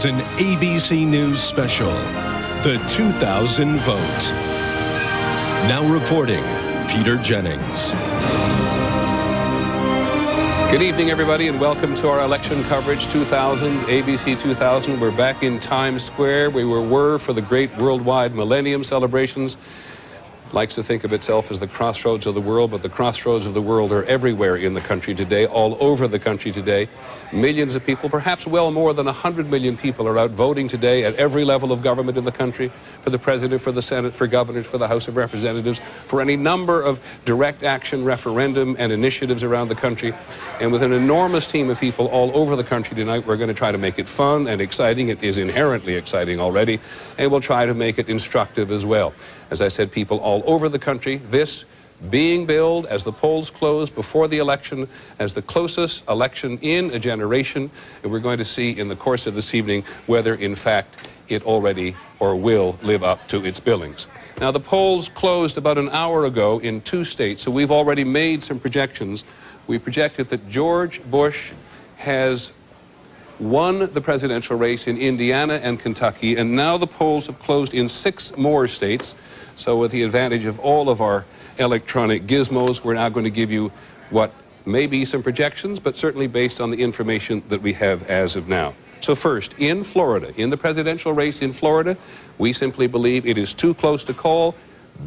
is an ABC News special, The 2000 Vote. Now reporting, Peter Jennings. Good evening, everybody, and welcome to our election coverage 2000, ABC 2000. We're back in Times Square. We were for the great worldwide Millennium celebrations. Likes to think of itself as the crossroads of the world, but the crossroads of the world are everywhere in the country today, all over the country today. Millions of people, perhaps well more than 100 million people, are out voting today at every level of government in the country, for the president, for the Senate, for governors, for the House of Representatives, for any number of direct action referendum and initiatives around the country. And with an enormous team of people all over the country tonight, we're going to try to make it fun and exciting. It is inherently exciting already, and we'll try to make it instructive as well. As I said, people all over the country, this being billed as the polls close before the election as the closest election in a generation, and we're going to see in the course of this evening whether in fact it already or will live up to its billings. Now, the polls closed about an hour ago in 2 states, so we've already made some projections. We projected that George Bush has won the presidential race in Indiana and Kentucky, and now the polls have closed in 6 more states. So with the advantage of all of our electronic gizmos, we're now going to give you what may be some projections, but certainly based on the information that we have as of now. So first, in Florida, in the presidential race in Florida, we simply believe it is too close to call.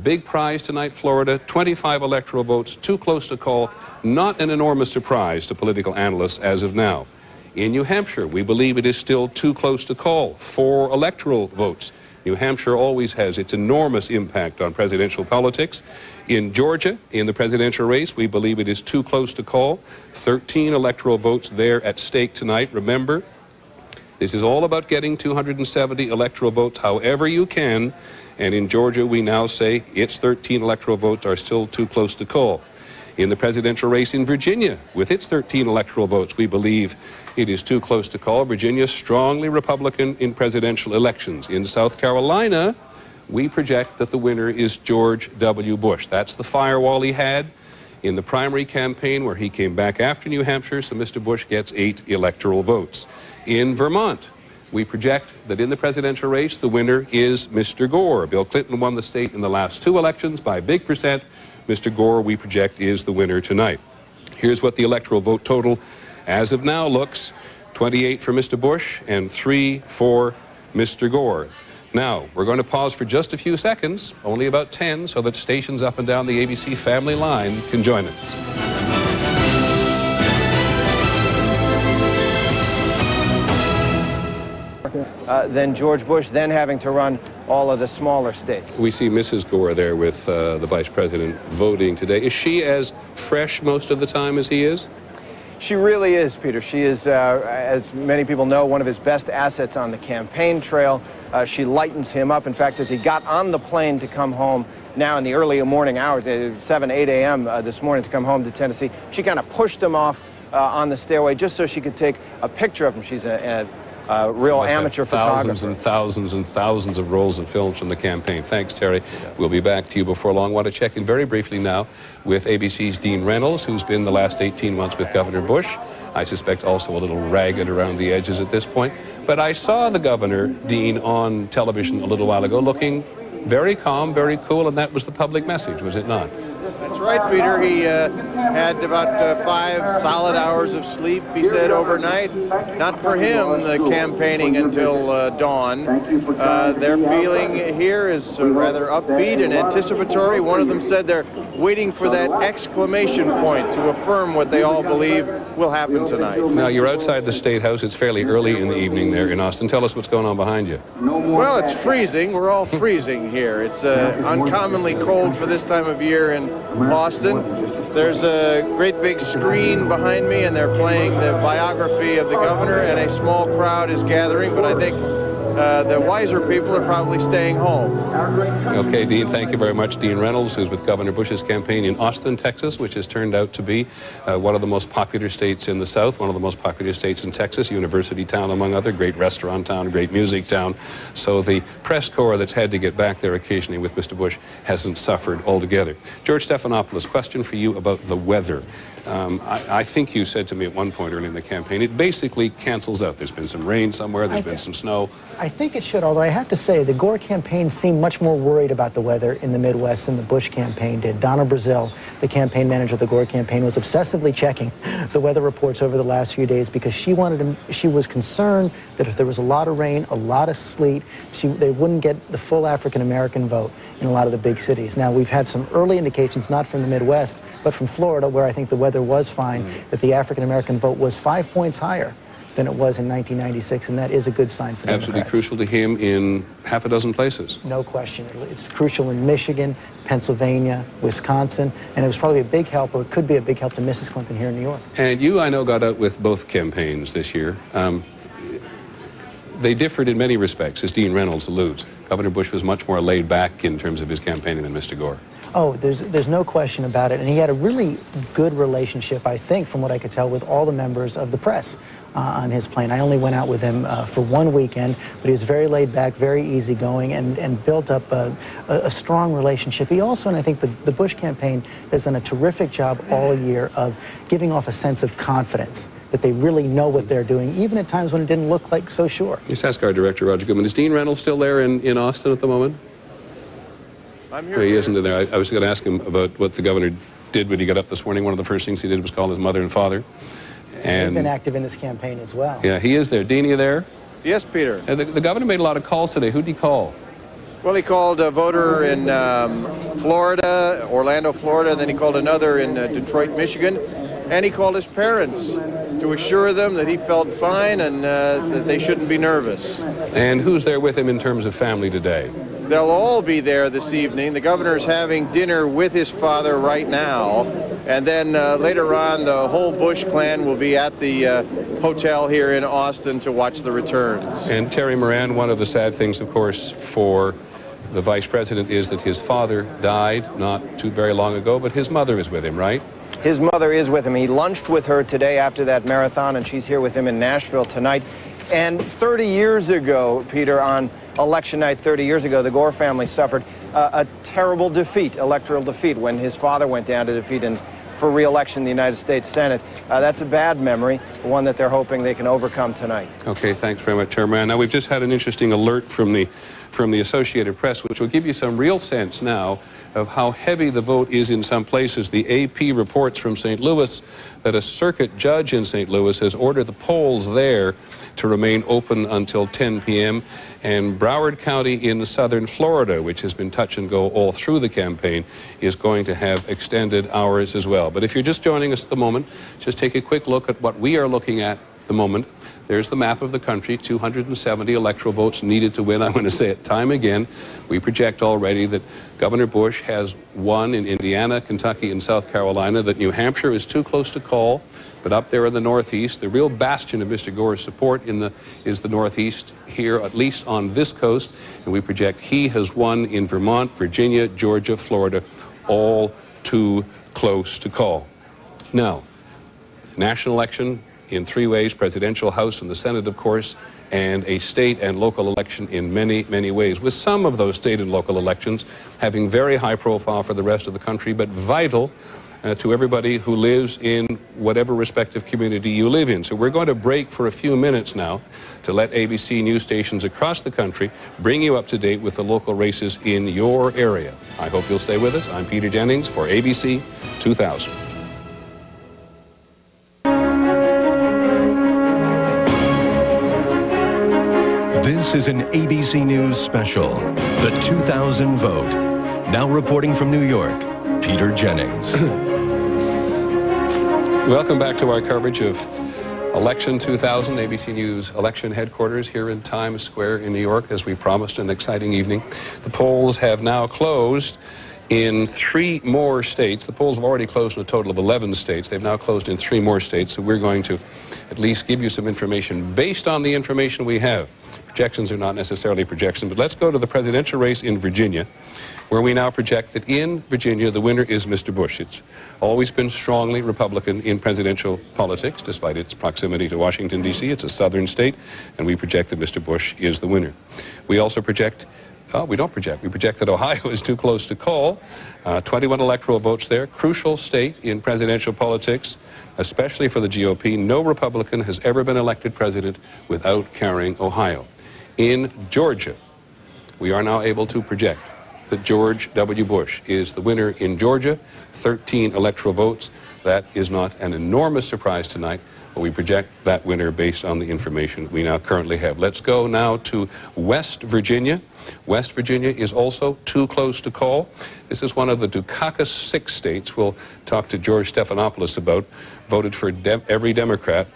Big prize tonight, Florida, 25 electoral votes, too close to call. Not an enormous surprise to political analysts as of now. In New Hampshire, we believe it is still too close to call. 4 electoral votes. New Hampshire always has its enormous impact on presidential politics. In Georgia, in the presidential race, we believe it is too close to call. 13 electoral votes there at stake tonight. Remember, this is all about getting 270 electoral votes however you can. And in Georgia, we now say its 13 electoral votes are still too close to call. In the presidential race in Virginia, with its 13 electoral votes, we believe it is too close to call. Virginia strongly Republican in presidential elections. In South Carolina, we project that the winner is George W. Bush. That's the firewall he had in the primary campaign where he came back after New Hampshire, so Mr. Bush gets 8 electoral votes. In Vermont, we project that in the presidential race, the winner is Mr. Gore. Bill Clinton won the state in the last 2 elections by a big percent. Mr. Gore, we project, is the winner tonight. Here's what the electoral vote total as of now looks. 28 for Mr. Bush and 3 for Mr. Gore. Now, we're going to pause for just a few seconds, only about 10, so that stations up and down the ABC family line can join us. Then George Bush then having to run all of the smaller states. We see Mrs. Gore there with the vice president voting today. Is she as fresh most of the time as he is? She really is, Peter. She is, as many people know, one of his best assets on the campaign trail. She lightens him up. In fact, as he got on the plane to come home now in the early morning hours, 7, 8 a.m. This morning to come home to Tennessee, she kind of pushed him off on the stairway just so she could take a picture of him. She's a real amateur photographer. Thousands and thousands and thousands of rolls and films from the campaign. Thanks, Terry. We'll be back to you before long. Want to check in very briefly now with ABC's Dean Reynolds, who's been the last 18 months with Governor Bush. I suspect also a little ragged around the edges at this point. But I saw the governor, Dean, on television a little while ago looking very calm, very cool, and that was the public message, was it not? That's right, Peter. He had about 5 solid hours of sleep, he said, overnight. Not for him, the campaigning until dawn. Their feeling here is rather upbeat and anticipatory. One of them said they're waiting for that exclamation point to affirm what they all believe will happen tonight. Now, you're outside the State House. It's fairly early in the evening there in Austin. Tell us what's going on behind you. Well, it's freezing. We're all freezing here. It's uncommonly cold for this time of year in Austin. There's a great big screen behind me, and they're playing the biography of the governor, and a small crowd is gathering, but I think the wiser people are probably staying home. Okay, Dean, thank you very much. Dean Reynolds, who's with Governor Bush's campaign in Austin, Texas, which has turned out to be one of the most popular states in the South, one of the most popular states in Texas, university town among other, great restaurant town, great music town. So the press corps that's had to get back there occasionally with Mr. Bush hasn't suffered altogether. George Stephanopoulos, question for you about the weather. I think you said to me at one point early in the campaign, it basically cancels out. There's been some rain somewhere, there's been some snow. I think it should, although I have to say the Gore campaign seemed much more worried about the weather in the Midwest than the Bush campaign did. Donna Brazil, the campaign manager of the Gore campaign, was obsessively checking the weather reports over the last few days because she was concerned that if there was a lot of rain, a lot of sleet, they wouldn't get the full African-American vote in a lot of the big cities. Now, we've had some early indications, not from the Midwest, but from Florida, where I think the weather was fine, that the African-American vote was 5 points higher than it was in 1996, and that is a good sign for the Absolutely Democrats. crucial to him in half a dozen places. No question. It's crucial in Michigan, Pennsylvania, Wisconsin, and it was probably a big help, or it could be a big help to Mrs. Clinton here in New York. And you, I know, got out with both campaigns this year. They differed in many respects, as Dean Reynolds alludes. Governor Bush was much more laid back in terms of his campaigning than Mr. Gore. Oh, there's no question about it. And he had a really good relationship, I think, from what I could tell, with all the members of the press on his plane. I only went out with him for one weekend, but he was very laid back, very easygoing, and built up a strong relationship. He also, and I think the Bush campaign has done a terrific job all year of giving off a sense of confidence that they really know what they're doing, even at times when it didn't look like so sure. Let's ask our director, Roger Goodman. Is Dean Reynolds still there in Austin at the moment? I'm here. He isn't there. I was going to ask him about what the governor did when he got up this morning. One of the first things he did was call his mother and father. And he's been active in this campaign as well. Yeah, he is there. Dean, are you there? Yes, Peter. The governor made a lot of calls today. Who did he call? Well, he called a voter in Florida, Orlando, Florida, and then he called another in Detroit, Michigan, and he called his parents to assure them that he felt fine and that they shouldn't be nervous. And who's there with him in terms of family today? They'll all be there this evening. The governor's having dinner with his father right now, and then later on the whole Bush clan will be at the hotel here in Austin to watch the returns. And Terry Moran, one of the sad things, of course, for the vice president is that his father died not too very long ago, but his mother is with him, right? His mother is with him. He lunched with her today after that marathon, and she's here with him in Nashville tonight. And 30 years ago, Peter, on election night 30 years ago, the Gore family suffered a terrible defeat, electoral defeat, when his father went down to defeat for re-election in the United States Senate. That's a bad memory, one that they're hoping they can overcome tonight. Okay, thanks very much, Chairman. Now, we've just had an interesting alert from the Associated Press, which will give you some real sense now of how heavy the vote is in some places. The AP reports from St. Louis that a circuit judge in St. Louis has ordered the polls there to remain open until 10 p.m. And Broward County in southern Florida, which has been touch and go all through the campaign, is going to have extended hours as well. But if you're just joining us at the moment, just take a quick look at what we are looking at the moment. There's the map of the country, 270 electoral votes needed to win. I'm going to say it time again. We project already that Governor Bush has won in Indiana, Kentucky, and South Carolina, that New Hampshire is too close to call, but up there in the Northeast, the real bastion of Mr. Gore's support is the Northeast here, at least on this coast, and we project he has won in Vermont, Virginia, Georgia, Florida, all too close to call. Now, national election in three ways: presidential, House, and the Senate, of course, and a state and local election in many, many ways, with some of those state and local elections having very high profile for the rest of the country, but vital to everybody who lives in whatever respective community you live in. So we're going to break for a few minutes now to let ABC news stations across the country bring you up to date with the local races in your area. I hope you'll stay with us. I'm Peter Jennings for ABC 2000. This is an ABC News special, The 2000 Vote. Now reporting from New York, Peter Jennings. Welcome back to our coverage of Election 2000, ABC News election headquarters here in Times Square in New York. As we promised, an exciting evening. The polls have now closed in 3 more states. The polls have already closed in a total of 11 states. They've now closed in 3 more states, so we're going to at least give you some information based on the information we have, Projections are not necessarily projections, but let's go to the presidential race in Virginia, where we now project that in Virginia the winner is Mr. Bush. It's always been strongly Republican in presidential politics, despite its proximity to Washington, D.C. It's a southern state, and we project that Mr. Bush is the winner. We also project, we project that Ohio is too close to call. 21 electoral votes there, crucial state in presidential politics, especially for the GOP. No Republican has ever been elected president without carrying Ohio. In Georgia, we are now able to project that George W. Bush is the winner in Georgia, 13 electoral votes. That is not an enormous surprise tonight, but we project that winner based on the information we now currently have. Let's go now to West Virginia. West Virginia is also too close to call. This is one of the Dukakis 6 states we'll talk to George Stephanopoulos about, voted for every Democrat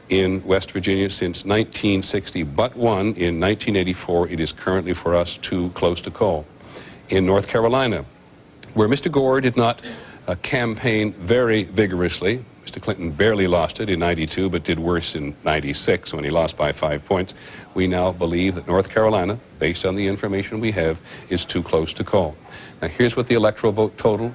in West Virginia since 1960, but one in 1984. It is currently for us too close to call. In North Carolina, where Mr. Gore did not campaign very vigorously, Mr. Clinton barely lost it in 92, but did worse in 96 when he lost by 5 points. We now believe that North Carolina, based on the information we have, is too close to call. Now here's what the electoral vote total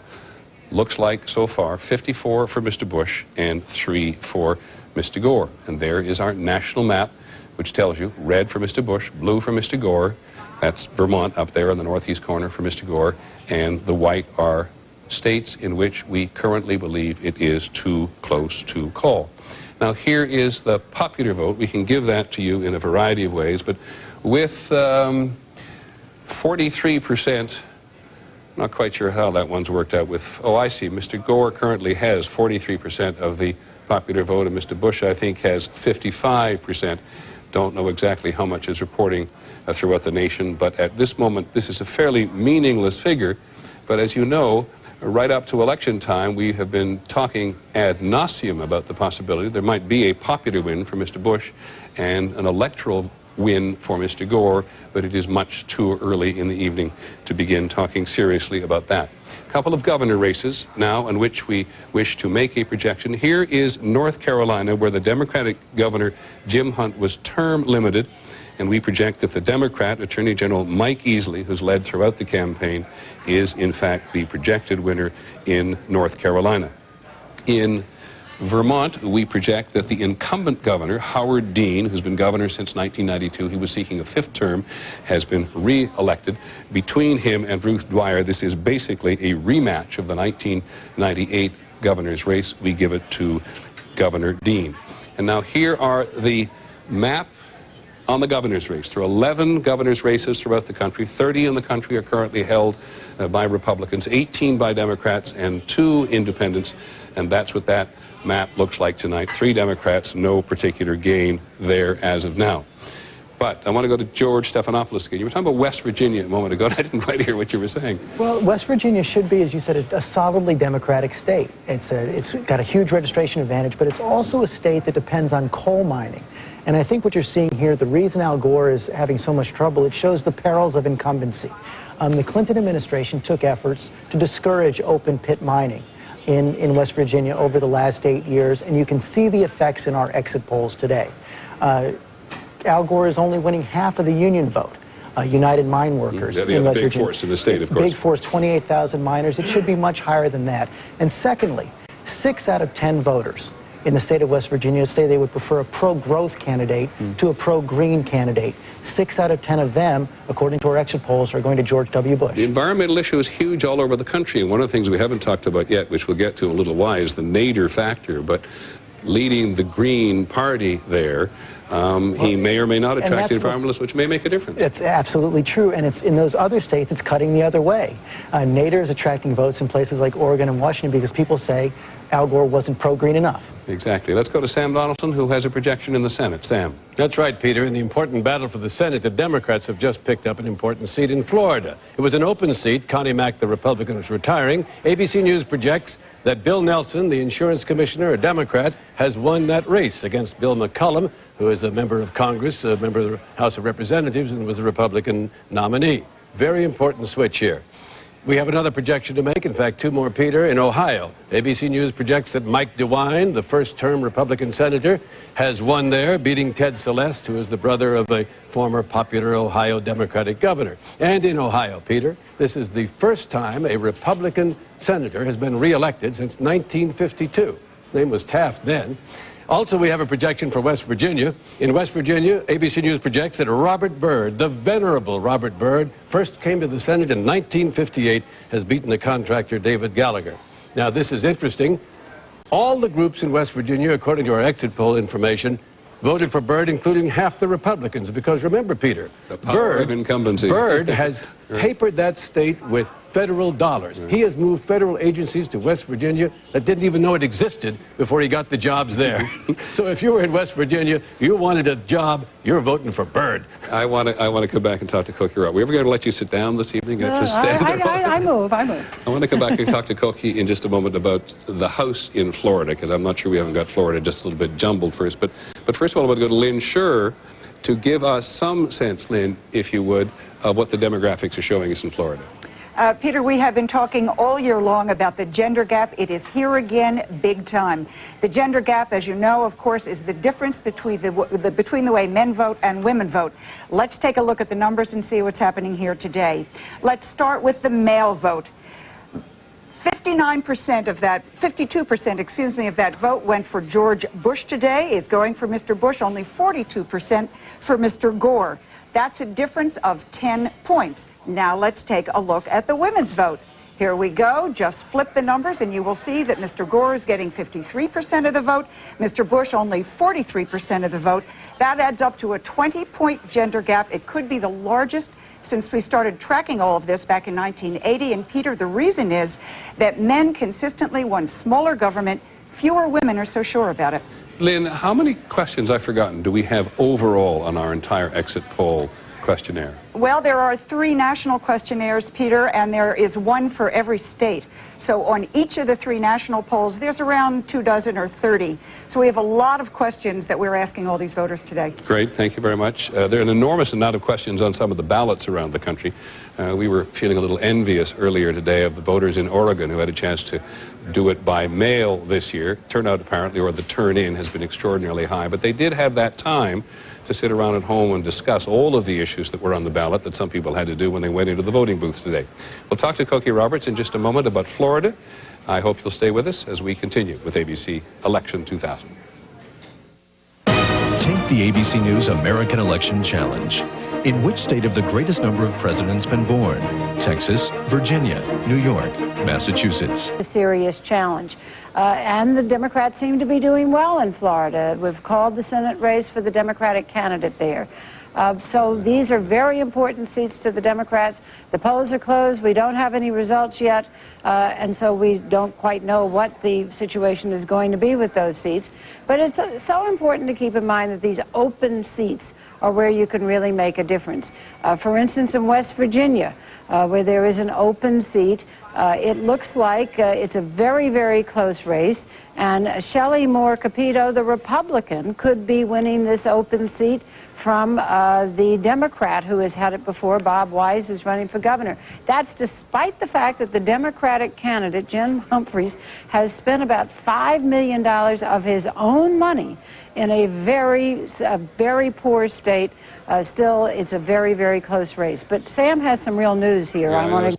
looks like so far. 54 for Mr. Bush and 3 for Mr. Gore. And there is our national map, which tells you red for Mr. Bush, blue for Mr. Gore. That's Vermont up there in the northeast corner for Mr. Gore. And the white are states in which we currently believe it is too close to call. Now here is the popular vote. We can give that to you in a variety of ways, but with 43%, not quite sure how that one's worked out with, oh, I see, Mr. Gore currently has 43% of the popular vote, and Mr. Bush, I think, has 55%. Don't know exactly how much is reporting throughout the nation, but at this moment, this is a fairly meaningless figure. But as you know, right up to election time, we have been talking ad nauseum about the possibility there might be a popular win for Mr. Bush and an electoral win for Mr. Gore, but it is much too early in the evening to begin talking seriously about that. A couple of governor races now in which we wish to make a projection. Here is North Carolina, where the Democratic governor, Jim Hunt, was term limited, and we project that the Democrat Attorney General Mike Easley, who's led throughout the campaign, is in fact the projected winner in North Carolina. In Vermont, we project that the incumbent governor, Howard Dean, who's been governor since 1992, he was seeking a 5th term, has been re-elected. Between him and Ruth Dwyer, this is basically a rematch of the 1998 governor's race. We give it to Governor Dean. And now here are the map on the governor's race. There are 11 governor's races throughout the country. 30 in the country are currently held by Republicans, 18 by Democrats, and 2 independents. And that's what that map looks like tonight. 3 Democrats, no particular gain there as of now. But I want to go to George Stephanopoulos again. You were talking about West Virginia a moment ago, and I didn't quite hear what you were saying. Well, West Virginia should be, as you said, a solidly Democratic state. It's got a huge registration advantage, but it's also a state that depends on coal mining. And I think what you're seeing here, the reason Al Gore is having so much trouble, it shows the perils of incumbency. The Clinton administration took efforts to discourage open pit mining in West Virginia over the last 8 years, and you can see the effects in our exit polls today. Al Gore is only winning half of the union vote. United Mine Workers in West Virginia. Big force in the state, of course. Big force, 28,000 miners. It should be much higher than that. And secondly, 6 out of 10 voters in the state of West Virginia say they would prefer a pro-growth candidate to a pro-green candidate. 6 out of 10 of them, according to our exit polls, are going to George W. Bush. The environmental issue is huge all over the country, and one of the things we haven't talked about yet, which we'll get to in a little while, is the Nader factor. But leading the Green Party there, he may or may not attract environmentalists, which may make a difference. It's absolutely true, and it's in those other states, it's cutting the other way. Nader is attracting votes in places like Oregon and Washington because people say Al Gore wasn't pro-green enough. Exactly. Let's go to Sam Donaldson, who has a projection in the Senate. Sam. That's right, Peter. In the important battle for the Senate, the Democrats have just picked up an important seat in Florida. It was an open seat. Connie Mack, the Republican, was retiring. ABC News projects that Bill Nelson, the insurance commissioner, a Democrat, has won that race against Bill McCollum, who is a member of Congress, a member of the House of Representatives, and was a Republican nominee. Very important switch here. We have another projection to make. In fact, two more, Peter. In Ohio, ABC News projects that Mike DeWine, the first-term Republican senator, has won there, beating Ted Celeste, who is the brother of a former popular Ohio Democratic governor. And in Ohio, Peter, this is the first time a Republican senator has been re-elected since 1952. His name was Taft then. Also, we have a projection for West Virginia. In West Virginia, ABC News projects that Robert Byrd, the venerable Robert Byrd, first came to the Senate in 1958, has beaten the contractor David Gallagher. Now, this is interesting. All the groups in West Virginia, according to our exit poll information, voted for Byrd, including half the Republicans. Because remember, Peter, the power of incumbency. Byrd has papered that state with federal dollars. He has moved federal agencies to West Virginia that didn't even know it existed before he got the jobs there. So if you were in West Virginia, you wanted a job, you're voting for Byrd. I want to come back and talk to Cokie Rob. We ever going to let you sit down this evening? I move. I want to come back and talk to Cokie in just a moment about the House in Florida, because I'm not sure we haven't got Florida just a little bit jumbled first. But first of all, I want to go to Lynn Sherr to give us some sense, Lynn, if you would, of what the demographics are showing us in Florida. Peter, we have been talking all year long about the gender gap. It is here again, big time. The gender gap, as you know, of course, is the difference between the way men vote and women vote. Let's take a look at the numbers and see what's happening here today. Let's start with the male vote. 52% of that vote went for George Bush today, is going for Mr. Bush, only 42% for Mr. Gore. That's a difference of 10 points. Now let's take a look at the women's vote. Here we go. Just flip the numbers and you will see that Mr. Gore is getting 53% of the vote, Mr. Bush only 43% of the vote. That adds up to a 20-point gender gap. It could be the largest since we started tracking all of this back in 1980. And Peter, the reason is that men consistently want smaller government. Fewer women are so sure about it. Lynn, how many questions, I've forgotten, do we have overall on our entire exit poll questionnaire? Well, there are 3 national questionnaires, Peter, and there is one for every state. So on each of the 3 national polls, there's around 24 or 30. So we have a lot of questions that we're asking all these voters today. Great, thank you very much. There are an enormous amount of questions on some of the ballots around the country. We were feeling a little envious earlier today of the voters in Oregon who had a chance to do it by mail this year. Turnout apparently, or the turn-in, has been extraordinarily high, but they did have that time to sit around at home and discuss all of the issues that were on the ballot that some people had to do when they went into the voting booth today. We'll talk to Cokie Roberts in just a moment about Florida. I hope you'll stay with us as we continue with ABC Election 2000. Take the ABC News American Election Challenge. In which state have the greatest number of presidents been born? Texas, Virginia, New York, Massachusetts. A serious challenge. And the Democrats seem to be doing well in Florida. We've called the Senate race for the Democratic candidate there. So these are very important seats to the Democrats. The polls are closed. We don't have any results yet. And so we don't quite know what the situation is going to be with those seats. But it's so important to keep in mind that these open seats are where you can really make a difference. For instance, in West Virginia, where there is an open seat, it looks like it's a very, very close race. And Shelley Moore Capito, the Republican, could be winning this open seat from the Democrat who has had it before, Bob Wise, who's running for governor. That's despite the fact that the Democratic candidate, Jim Humphreys, has spent about $5 million of his own money in a very poor state. Still, it's a very, very close race. But Sam has some real news here. Yeah, I want to...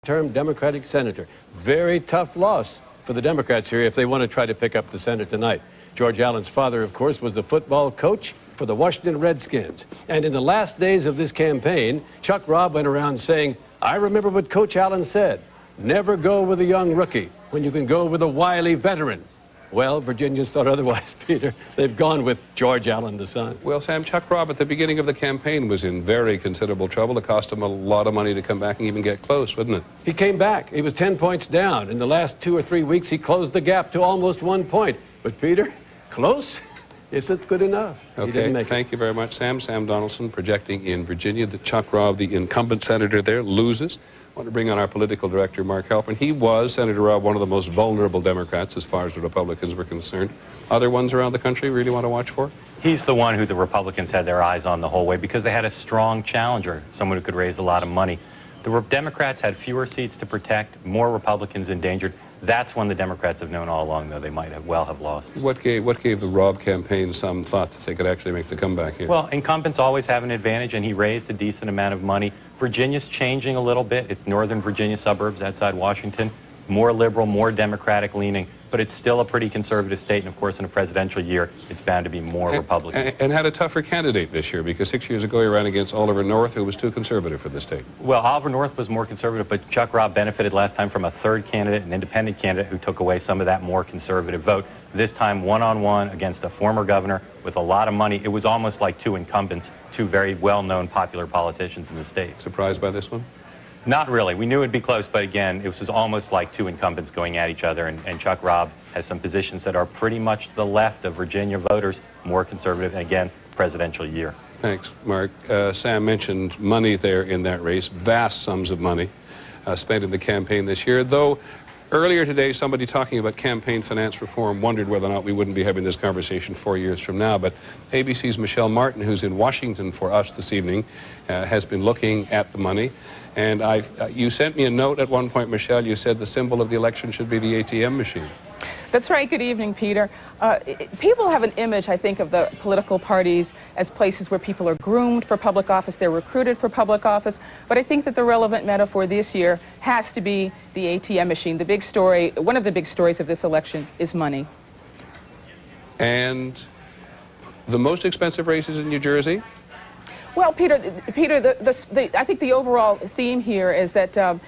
Term Democratic senator. Very tough loss for the Democrats here if they want to try to pick up the Senate tonight. George Allen's father, of course, was the football coach for the Washington Redskins. And in the last days of this campaign, Chuck Robb went around saying, I remember what Coach Allen said, never go with a young rookie when you can go with a wily veteran. Well, Virginians thought otherwise, Peter. They've gone with George Allen, the son. Well, Sam, Chuck Robb at the beginning of the campaign was in very considerable trouble. It cost him a lot of money to come back and even get close, wouldn't it? He came back. He was 10 points down. In the last 2 or 3 weeks, he closed the gap to almost 1 point. But, Peter, close isn't good enough. Okay, thank you very much, Sam. Sam Donaldson projecting in Virginia that Chuck Robb, the incumbent senator there, loses. I want to bring on our political director, Mark Halpern. He was, Senator Robb, one of the most vulnerable Democrats as far as the Republicans were concerned. Other ones around the country really want to watch for? He's the one who the Republicans had their eyes on the whole way because they had a strong challenger, someone who could raise a lot of money. The Democrats had fewer seats to protect, more Republicans endangered. That's one the Democrats have known all along, though they might have lost. What gave the Robb campaign some thought that they could actually make the comeback here? Well, incumbents always have an advantage, and he raised a decent amount of money. Virginia's changing a little bit. It's northern Virginia suburbs outside Washington. More liberal, more Democratic leaning, but it's still a pretty conservative state, and of course in a presidential year it's bound to be more Republican. And had a tougher candidate this year, because 6 years ago he ran against Oliver North, who was too conservative for the state. Well, Oliver North was more conservative, but Chuck Robb benefited last time from a third candidate, an independent candidate, who took away some of that more conservative vote. This time one-on-one against a former governor with a lot of money. It was almost like two incumbents, two very well-known popular politicians in the state. Surprised by this one? Not really. We knew it'd be close, but again, it was almost like two incumbents going at each other, and Chuck Robb has some positions that are pretty much to the left of Virginia voters, more conservative, and again, presidential year. Thanks, Mark. Sam mentioned money there in that race, vast sums of money spent in the campaign this year, though earlier today somebody talking about campaign finance reform wondered whether or not we wouldn't be having this conversation 4 years from now. But ABC's Michelle Martin, who's in Washington for us this evening, has been looking at the money. And you sent me a note at one point, Michelle. You said the symbol of the election should be the ATM machine. That's right. Good evening, Peter. People have an image, I think, of the political parties as places where people are groomed for public office, they're recruited for public office. But I think that the relevant metaphor this year has to be the ATM machine. The big story, one of the big stories of this election is money. And the most expensive races in New Jersey? Well, Peter, I think the overall theme here is that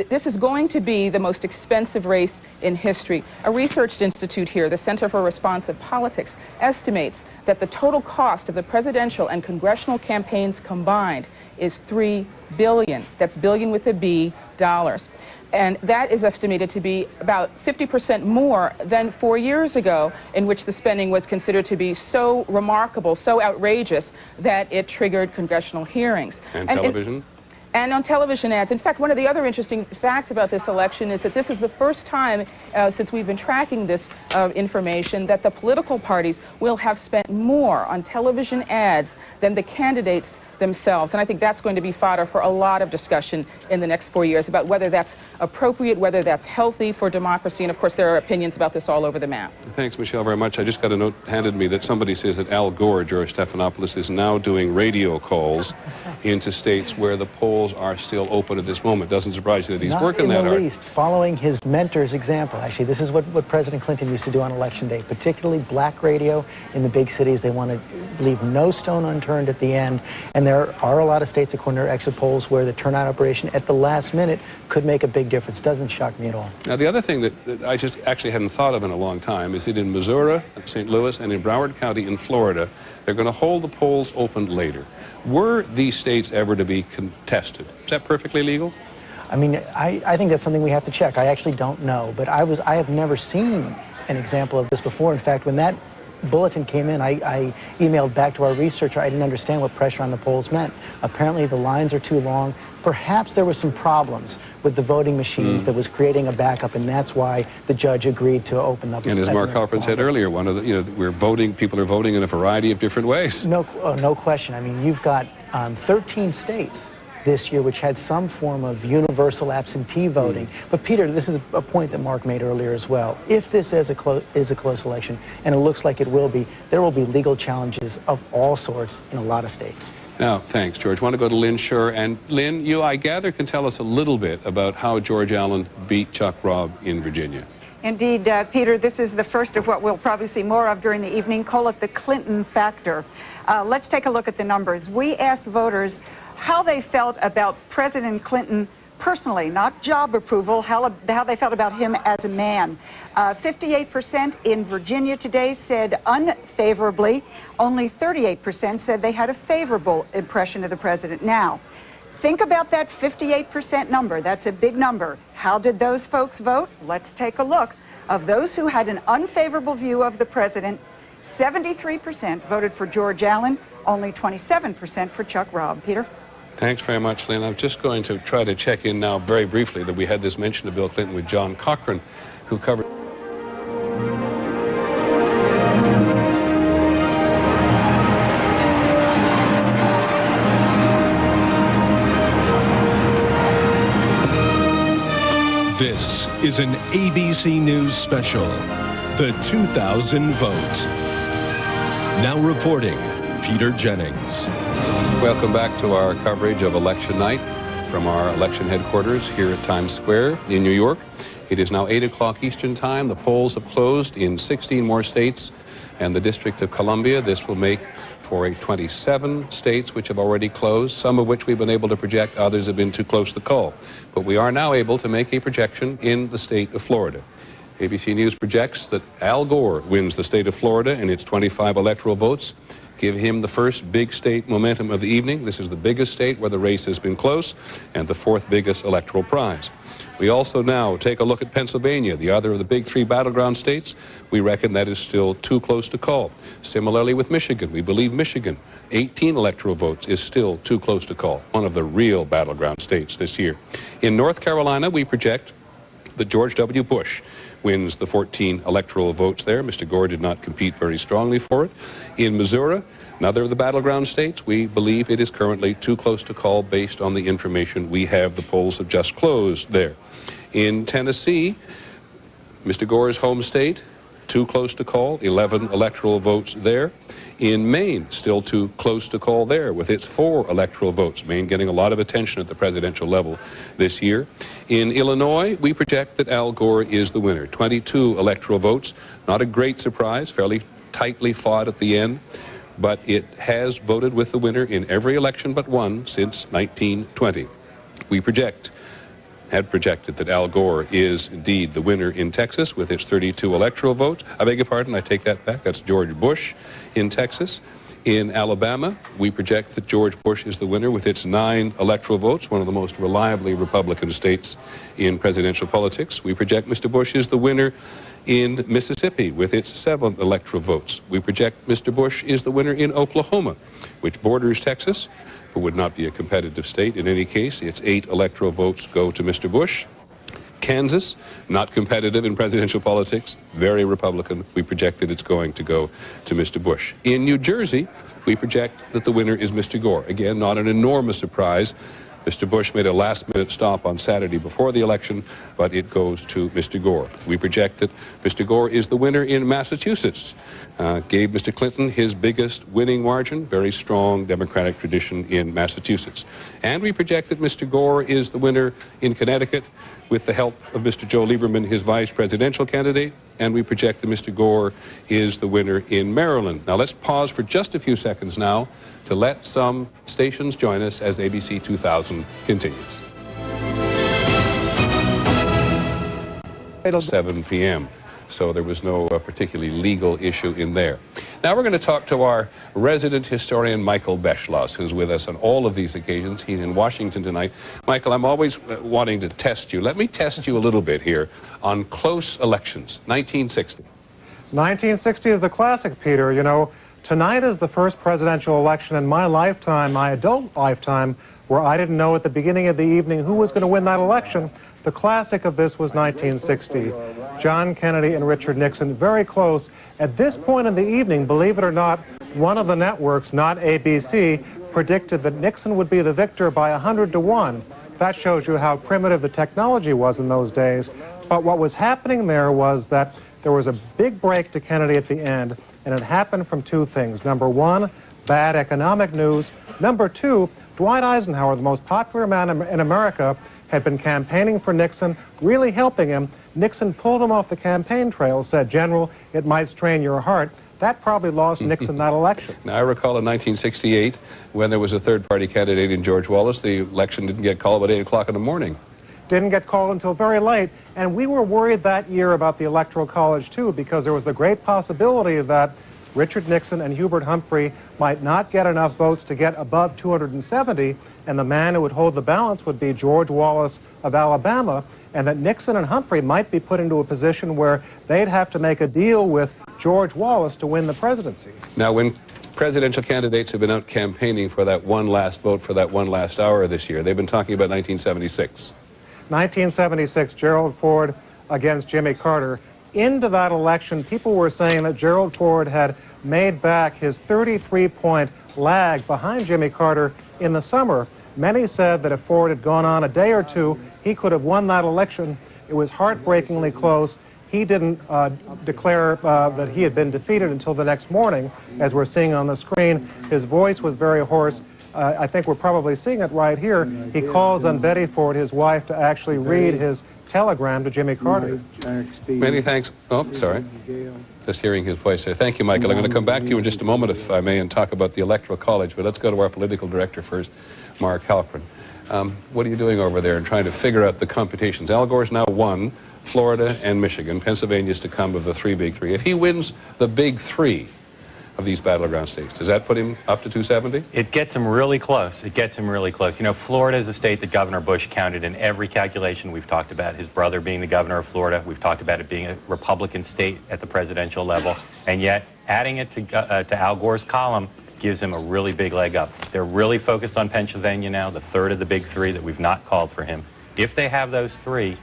this is going to be the most expensive race in history. A research institute here, the Center for Responsive Politics, estimates that the total cost of the presidential and congressional campaigns combined is $3 billion. That's billion with a B, dollars. And that is estimated to be about 50% more than 4 years ago, in which the spending was considered to be so remarkable, so outrageous, that it triggered congressional hearings. And television? And on television ads. In fact, one of the other interesting facts about this election is that this is the first time since we've been tracking this information that the political parties will have spent more on television ads than the candidates themselves. And I think that's going to be fodder for a lot of discussion in the next 4 years about whether that's appropriate, whether that's healthy for democracy. And of course, there are opinions about this all over the map. Thanks, Michelle, very much. I just got a note handed me that somebody says that Al Gore, George Stephanopoulos, is now doing radio calls into states where the polls are still open at this moment. Doesn't surprise you that he's working that hard. Not in the least. Following his mentor's example. Actually, this is what President Clinton used to do on Election Day, particularly black radio in the big cities. They want to leave no stone unturned at the end. And there are a lot of states, according to exit polls, where the turnout operation at the last minute could make a big difference. Doesn't shock me at all. Now, the other thing that I just actually hadn't thought of in a long time is that in Missouri, St. Louis, and in Broward County in Florida, they're going to hold the polls open later. Were these states ever to be contested? Is that perfectly legal? I mean, I think that's something we have to check. I actually don't know, but I have never seen an example of this before. In fact, when that bulletin came in, I emailed back to our researcher. I didn't understand what pressure on the polls meant. Apparently the lines are too long. Perhaps there were some problems with the voting machines that was creating a backup, and that's why the judge agreed to open up. And as Mark Halperin said earlier, one of the, we're voting, people are voting in a variety of different ways. No question. I mean, you've got 13 states this year which had some form of universal absentee voting. But Peter, this is a point that Mark made earlier as well. If this is a close election, and it looks like it will be, there will be legal challenges of all sorts in a lot of states. Now, thanks, George. I want to go to Lynn Shure. And Lynn, you, I gather, can tell us a little bit about how George Allen beat Chuck Robb in Virginia. Indeed, Peter, this is the first of what we'll probably see more of during the evening. Call it the Clinton factor. Let's take a look at the numbers. We asked voters how they felt about President Clinton personally, not job approval, how they felt about him as a man. 58% in Virginia today said unfavorably. Only 38% said they had a favorable impression of the president. Now, think about that 58% number. That's a big number. How did those folks vote? Let's take a look. Of those who had an unfavorable view of the president, 73% voted for George Allen, only 27% for Chuck Robb. Peter? Thanks very much, Lynn. I'm just going to try to check in now very briefly that we had this mention of Bill Clinton with John Cochran, who covered... This is an ABC News special, The 2000 Vote. Now reporting, Peter Jennings. Welcome back to our coverage of election night from our election headquarters here at Times Square in New York. It is now 8 o'clock Eastern Time. The polls have closed in 16 more states and the District of Columbia. This will make for 27 states which have already closed, some of which we've been able to project, others have been too close to call. But we are now able to make a projection in the state of Florida. ABC News projects that Al Gore wins the state of Florida and its 25 electoral votes give him the first big state momentum of the evening. This is the biggest state where the race has been close and the fourth biggest electoral prize. We also now take a look at Pennsylvania, the other of the big three battleground states. We reckon that is still too close to call. Similarly with Michigan, we believe Michigan, 18 electoral votes, is still too close to call, one of the real battleground states this year. In North Carolina, we project that George W. Bush wins the 14 electoral votes there. Mr. Gore did not compete very strongly for it. In Missouri, another of the battleground states, we believe it is currently too close to call based on the information we have. The polls have just closed there. In Tennessee, Mr. Gore's home state, too close to call, 11 electoral votes there. In Maine, still too close to call there with its 4 electoral votes. Maine getting a lot of attention at the presidential level this year. In Illinois, we project that Al Gore is the winner. 22 electoral votes, not a great surprise, fairly tightly fought at the end, but it has voted with the winner in every election but one since 1920. We had projected that Al Gore is indeed the winner in Texas with its 32 electoral votes. I beg your pardon, I take that back. That's George Bush in Texas. In Alabama, we project that George Bush is the winner with its 9 electoral votes, one of the most reliably Republican states in presidential politics. We project Mr. Bush is the winner in Mississippi with its 7 electoral votes. We project Mr. Bush is the winner in Oklahoma, which borders Texas, but would not be a competitive state. In any case, its 8 electoral votes go to Mr. Bush. Kansas, not competitive in presidential politics, very Republican. We project that it's going to go to Mr. Bush. In New Jersey, we project that the winner is Mr. Gore. Again, not an enormous surprise. Mr. Bush made a last-minute stop on Saturday before the election, but it goes to Mr. Gore. We project that Mr. Gore is the winner in Massachusetts. Gave Mr. Clinton his biggest winning margin, very strong Democratic tradition in Massachusetts. And we project that Mr. Gore is the winner in Connecticut with the help of Mr. Joe Lieberman, his vice presidential candidate, and we project that Mr. Gore is the winner in Maryland. Now let's pause for just a few seconds now to let some stations join us as ABC 2000 continues. 7 p.m. So there was no particularly legal issue in there. Now we're going to talk to our resident historian, Michael Beschloss, who's with us on all of these occasions. He's in Washington tonight. Michael, I'm always wanting to test you. Let me test you a little bit here on close elections. 1960. 1960 is the classic, Peter. You know, tonight is the first presidential election in my lifetime, my adult lifetime, where I didn't know at the beginning of the evening who was going to win that election. The classic of this was 1960. John Kennedy and Richard Nixon, very close. At this point in the evening, believe it or not, one of the networks, not ABC, predicted that Nixon would be the victor by 100 to 1. That shows you how primitive the technology was in those days. But what was happening there was that there was a big break to Kennedy at the end, and it happened from 2 things. Number 1, bad economic news. Number 2, Dwight Eisenhower, the most popular man in America, had been campaigning for Nixon, really helping him. Nixon pulled him off the campaign trail, said, "General, it might strain your heart." That probably lost Nixon that election. Now, I recall in 1968, when there was a third-party candidate in George Wallace, the election didn't get called at 8 o'clock in the morning. Didn't get called until very late, and we were worried that year about the Electoral College, too, because there was the great possibility that Richard Nixon and Hubert Humphrey might not get enough votes to get above 270, and the man who would hold the balance would be George Wallace of Alabama, and that Nixon and Humphrey might be put into a position where they'd have to make a deal with George Wallace to win the presidency. Now, when presidential candidates have been out campaigning for that one last vote for that one last hour this year, they've been talking about 1976. 1976, Gerald Ford against Jimmy Carter. Into that election, people were saying that Gerald Ford had made back his 33-point lag behind Jimmy Carter in the summer. Many said that if Ford had gone on a day or two, he could have won that election. It was heartbreakingly close. He didn't declare that he had been defeated until the next morning, as we're seeing on the screen. His voice was very hoarse. I think we're probably seeing it right here. He calls on Betty Ford, his wife, to actually read his telegram to Jimmy Carter. Many thanks. Oh, sorry. Just hearing his voice there. Thank you, Michael. I'm going to come back to you in just a moment, if I may, and talk about the Electoral College. But let's go to our political director first, Mark Halperin. What are you doing over there in trying to figure out the computations? Al Gore's now won Florida and Michigan. Pennsylvania's to come of the three big three. If he wins the big three of these battleground states, does that put him up to 270? It gets him really close. It gets him really close. You know, Florida is a state that Governor Bush counted in every calculation we've talked about. His brother being the governor of Florida. We've talked about it being a Republican state at the presidential level. And yet, adding it to Al Gore's column gives him a really big leg up. They're really focused on Pennsylvania now, the third of the big three that we've not called for him. If they have those three,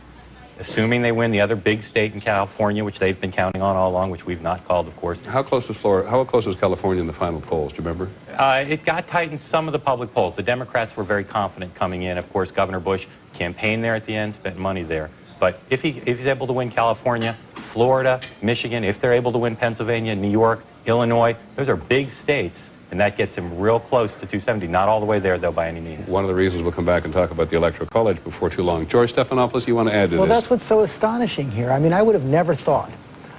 assuming they win the other big state in California, which they've been counting on all along, which we've not called, of course. How close was Florida? How close was California in the final polls? Do you remember? It got tight in some of the public polls. The Democrats were very confident coming in. Of course, Governor Bush campaigned there at the end, spent money there. But if he's able to win California, Florida, Michigan, if they're able to win Pennsylvania, New York, Illinois, those are big states. And that gets him real close to 270. Not all the way there, though, by any means. One of the reasons we'll come back and talk about the Electoral College before too long. George Stephanopoulos, you want to add to this? Well, that's what's so astonishing here. I mean, I would have never thought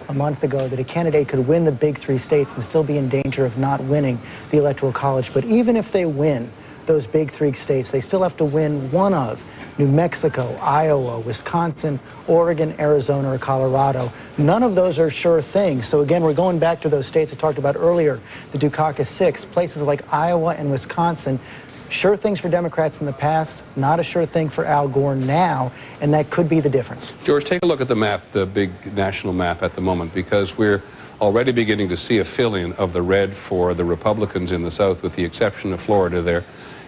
a month ago that a candidate could win the big three states and still be in danger of not winning the Electoral College. But even if they win those big three states, they still have to win one of New Mexico, Iowa, Wisconsin, Oregon, Arizona, or Colorado. None of those are sure things. So again, we're going back to those states I talked about earlier, the Dukakis Six, places like Iowa and Wisconsin. Sure things for Democrats in the past, not a sure thing for Al Gore now, and that could be the difference. George, take a look at the map, the big national map at the moment, because we're already beginning to see a fill-in of the red for the Republicans in the South, with the exception of Florida there.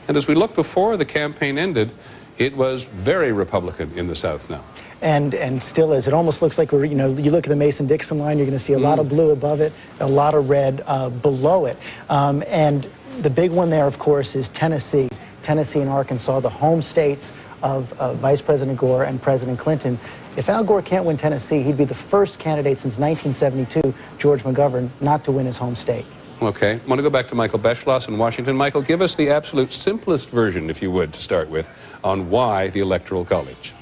And as we look before the campaign ended, it was very Republican in the South now. And still is. It almost looks like we're, you know, you look at the Mason-Dixon line, you're going to see a lot of blue above it, a lot of red below it. And the big one there, of course, is Tennessee. Tennessee and Arkansas, the home states of Vice President Gore and President Clinton. If Al Gore can't win Tennessee, he'd be the first candidate since 1972, George McGovern, not to win his home state. Okay. I want to go back to Michael Beschloss in Washington. Michael, give us the absolute simplest version, if you would, to start with, on why the Electoral College.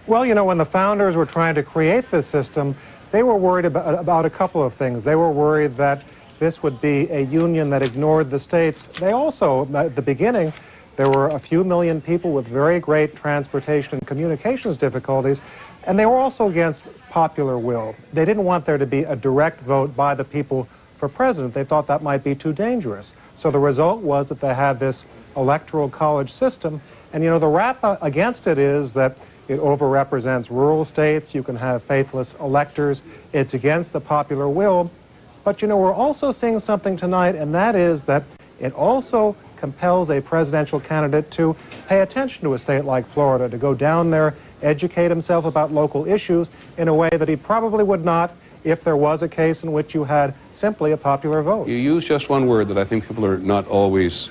Well, you know, when the founders were trying to create this system, they were worried about a couple of things. They were worried that this would be a union that ignored the states. They also, at the beginning, there were a few million people with very great transportation and communications difficulties, and they were also against popular will. They didn't want there to be a direct vote by the people for president. They thought that might be too dangerous. So the result was that they had this Electoral College system, and you know, the rap against it is that it overrepresents rural states. You can have faithless electors. It's against the popular will. But you know, we're also seeing something tonight, and that is that it also compels a presidential candidate to pay attention to a state like Florida, to go down there, educate himself about local issues in a way that he probably would not if there was a case in which you had simply a popular vote. You use just one word that I think people are not always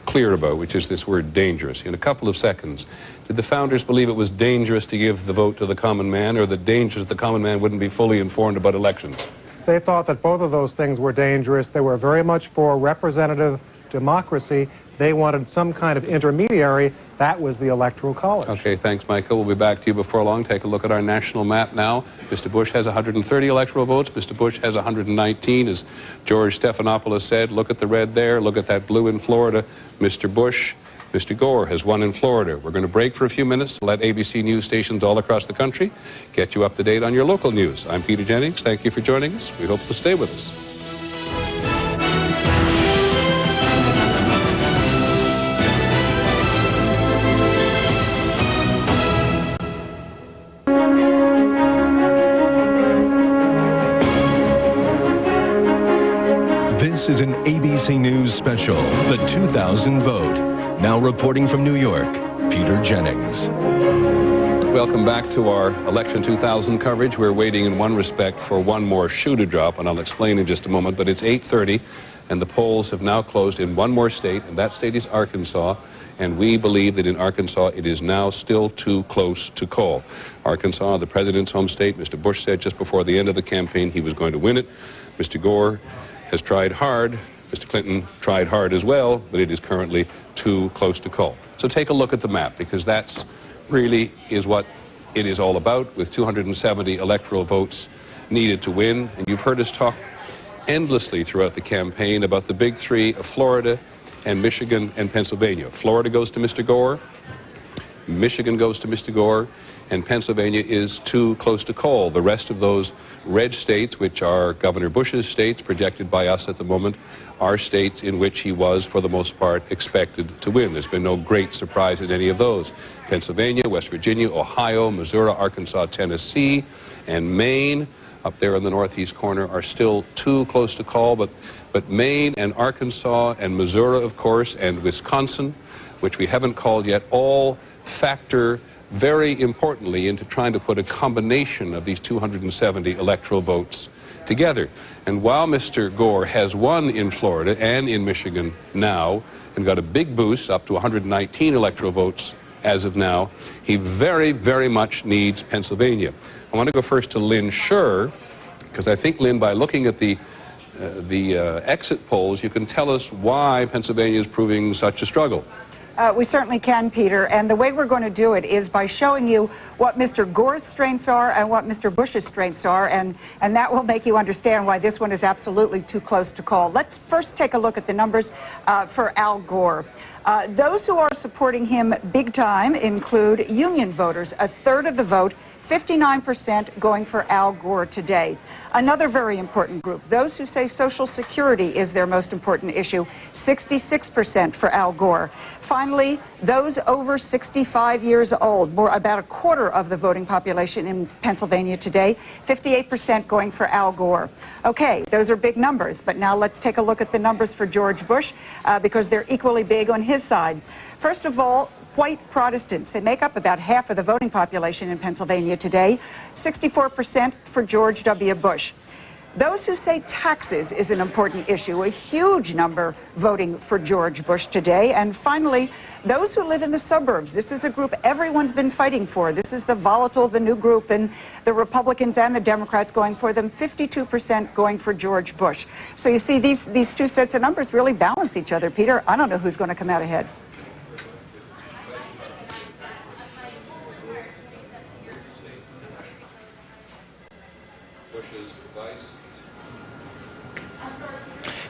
clear about, which is this word dangerous. In a couple of seconds, did the founders believe it was dangerous to give the vote to the common man, or that dangerous the common man wouldn't be fully informed about elections? They thought that both of those things were dangerous. They were very much for representative democracy. They wanted some kind of intermediary. That was the Electoral College. Okay, thanks, Michael. We'll be back to you before long. Take a look at our national map now. Mr. Bush has 130 electoral votes. Mr. Bush has 119, as George Stephanopoulos said. Look at the red there. Look at that blue in Florida. Mr. Bush, Mr. Gore has won in Florida. We're going to break for a few minutes to let ABC News stations all across the country get you up to date on your local news. I'm Peter Jennings. Thank you for joining us. We hope to stay with us. This is an ABC News special, The 2000 Vote. Now reporting from New York, Peter Jennings. Welcome back to our Election 2000 coverage. We're waiting in one respect for one more shoe to drop, and I'll explain in just a moment, but it's 8:30, and the polls have now closed in one more state, and that state is Arkansas. And we believe that in Arkansas, it is now still too close to call. Arkansas, the president's home state, Mr. Bush said just before the end of the campaign he was going to win it. Mr. Gore has tried hard. Mr. Clinton tried hard as well, but it is currently too close to call. So take a look at the map, because that's really is what it is all about, with 270 electoral votes needed to win. And you've heard us talk endlessly throughout the campaign about the big three of Florida and Michigan and Pennsylvania. Florida goes to Mr. Gore, Michigan goes to Mr. Gore, and Pennsylvania is too close to call. The rest of those red states, which are Governor Bush's states, projected by us at the moment, are states in which he was, for the most part, expected to win. There's been no great surprise in any of those. Pennsylvania, West Virginia, Ohio, Missouri, Arkansas, Tennessee, and Maine, up there in the northeast corner, are still too close to call, but Maine and Arkansas and Missouri, of course, and Wisconsin, which we haven't called yet, all factor very importantly into trying to put a combination of these 270 electoral votes together. And while Mr. Gore has won in Florida and in Michigan now, and got a big boost up to 119 electoral votes as of now, he very, very much needs Pennsylvania. I want to go first to Lynn Scherr, because I think, Lynn, by looking at the exit polls, you can tell us why Pennsylvania is proving such a struggle. We certainly can, Peter, and the way we're going to do it is by showing you what Mr. Gore's strengths are and what Mr. Bush's strengths are, and that will make you understand why this one is absolutely too close to call. Let's first take a look at the numbers for Al Gore. Those who are supporting him big time include union voters, a third of the vote, 59% going for Al Gore today. Another very important group, those who say Social Security is their most important issue, 66% for Al Gore. Finally, those over 65 years old, about a quarter of the voting population in Pennsylvania today, 58% going for Al Gore. Okay, those are big numbers, but now let's take a look at the numbers for George Bush, because they're equally big on his side. First of all, white Protestants. They make up about half of the voting population in Pennsylvania today, 64% for George W. Bush. Those who say taxes is an important issue, a huge number voting for George Bush today. And finally, those who live in the suburbs. This is a group everyone's been fighting for. This is the volatile, the new group, and the Republicans and the Democrats going for them, 52% going for George Bush. So you see, these two sets of numbers really balance each other, Peter. I don't know who's going to come out ahead.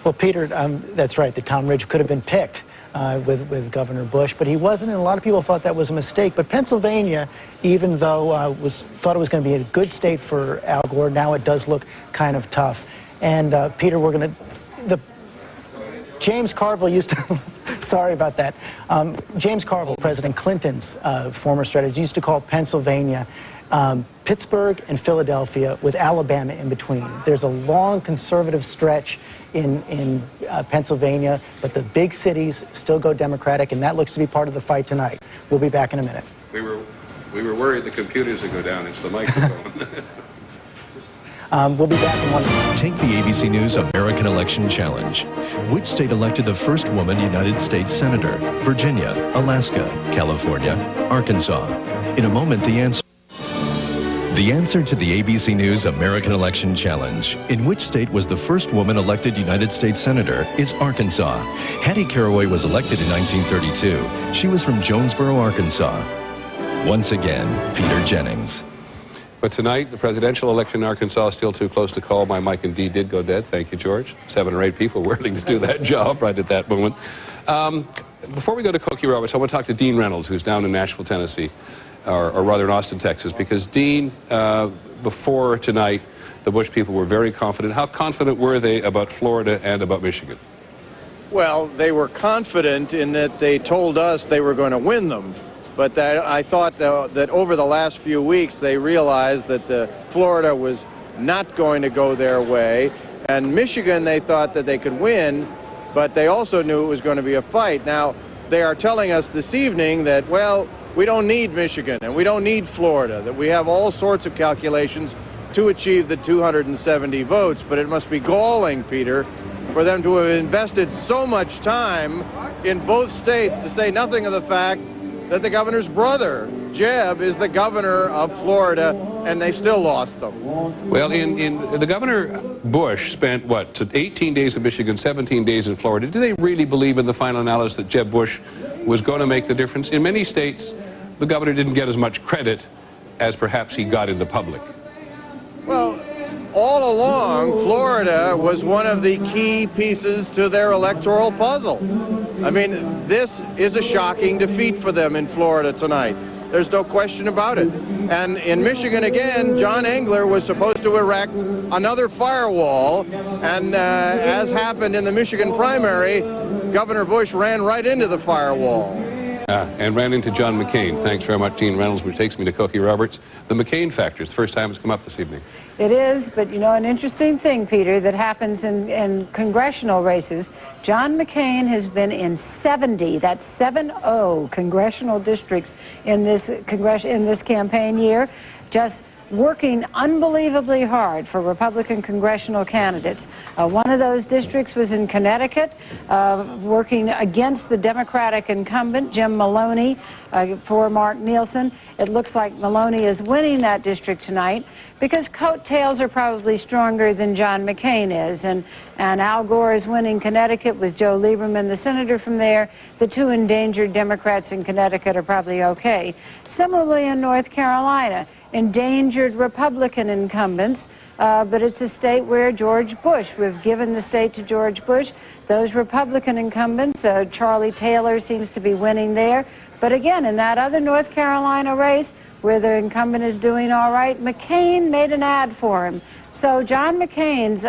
Well, Peter, that's right. That Tom Ridge could have been picked with Governor Bush, but he wasn't, and a lot of people thought that was a mistake. But Pennsylvania, even though thought it was going to be a good state for Al Gore, now it does look kind of tough. And Peter, James Carville used to, sorry about that. James Carville, President Clinton's former strategist, used to call Pennsylvania Pittsburgh and Philadelphia with Alabama in between. There's a long conservative stretch in Pennsylvania, but the big cities still go Democratic, and that looks to be part of the fight tonight. We'll be back in a minute. We were worried the computers would go down. It's the microphone. We'll be back in 1 minute. Take the ABC News American Election Challenge. Which state elected the first woman United States Senator? Virginia, Alaska, California, Arkansas. In a moment, the answer. The answer to the ABC News American Election Challenge. In which state was the first woman elected United States Senator is Arkansas. Hattie Caraway was elected in 1932. She was from Jonesboro, Arkansas. Once again, Peter Jennings. But tonight, the presidential election in Arkansas is still too close to call. My mic indeed did go dead. Thank you, George. 7 or 8 people willing to do that job right at that moment. Before we go to Cokie Roberts, I want to talk to Dean Reynolds, who's down in Nashville, Tennessee. Or rather in Austin, Texas, because Dean, before tonight, the Bush people were very confident. How confident were they about Florida and about Michigan? Well, they were confident in that they told us they were going to win them. But I thought that over the last few weeks, they realized that Florida was not going to go their way. And Michigan, they thought that they could win, but they also knew it was going to be a fight. Now, they are telling us this evening that, well, we don't need Michigan and we don't need Florida, that we have all sorts of calculations to achieve the 270 votes, but it must be galling, Peter, for them to have invested so much time in both states, to say nothing of the fact that the governor's brother, Jeb, is the governor of Florida, and they still lost them. Well, the Governor Bush spent, what, 18 days in Michigan, 17 days in Florida. Do they really believe in the final analysis that Jeb Bush was going to make the difference? In many states, the governor didn't get as much credit as perhaps he got in the public. Well, all along, Florida was one of the key pieces to their electoral puzzle. I mean, this is a shocking defeat for them in Florida tonight. There's no question about it. And in Michigan, again, John Engler was supposed to erect another firewall, and as happened in the Michigan primary, Governor Bush ran right into the firewall. And ran into John McCain. Thanks very much, Dean Reynolds, which takes me to Cokie Roberts. The McCain factor is the first time it's come up this evening. It is, but you know, an interesting thing, Peter, that happens in congressional races. John McCain has been in 70, that's 70 congressional districts in this campaign year, just working unbelievably hard for Republican congressional candidates. One of those districts was in Connecticut, working against the Democratic incumbent, Jim Maloney, for Mark Nielsen. It looks like Maloney is winning that district tonight because coattails are probably stronger than John McCain is. And Al Gore is winning Connecticut with Joe Lieberman, the senator from there. The two endangered Democrats in Connecticut are probably okay. Similarly in North Carolina, endangered Republican incumbents, but it's a state where George Bush, we've given the state to George Bush. Those Republican incumbents, Charlie Taylor seems to be winning there. But again, in that other North Carolina race, where the incumbent is doing all right, McCain made an ad for him. So John McCain's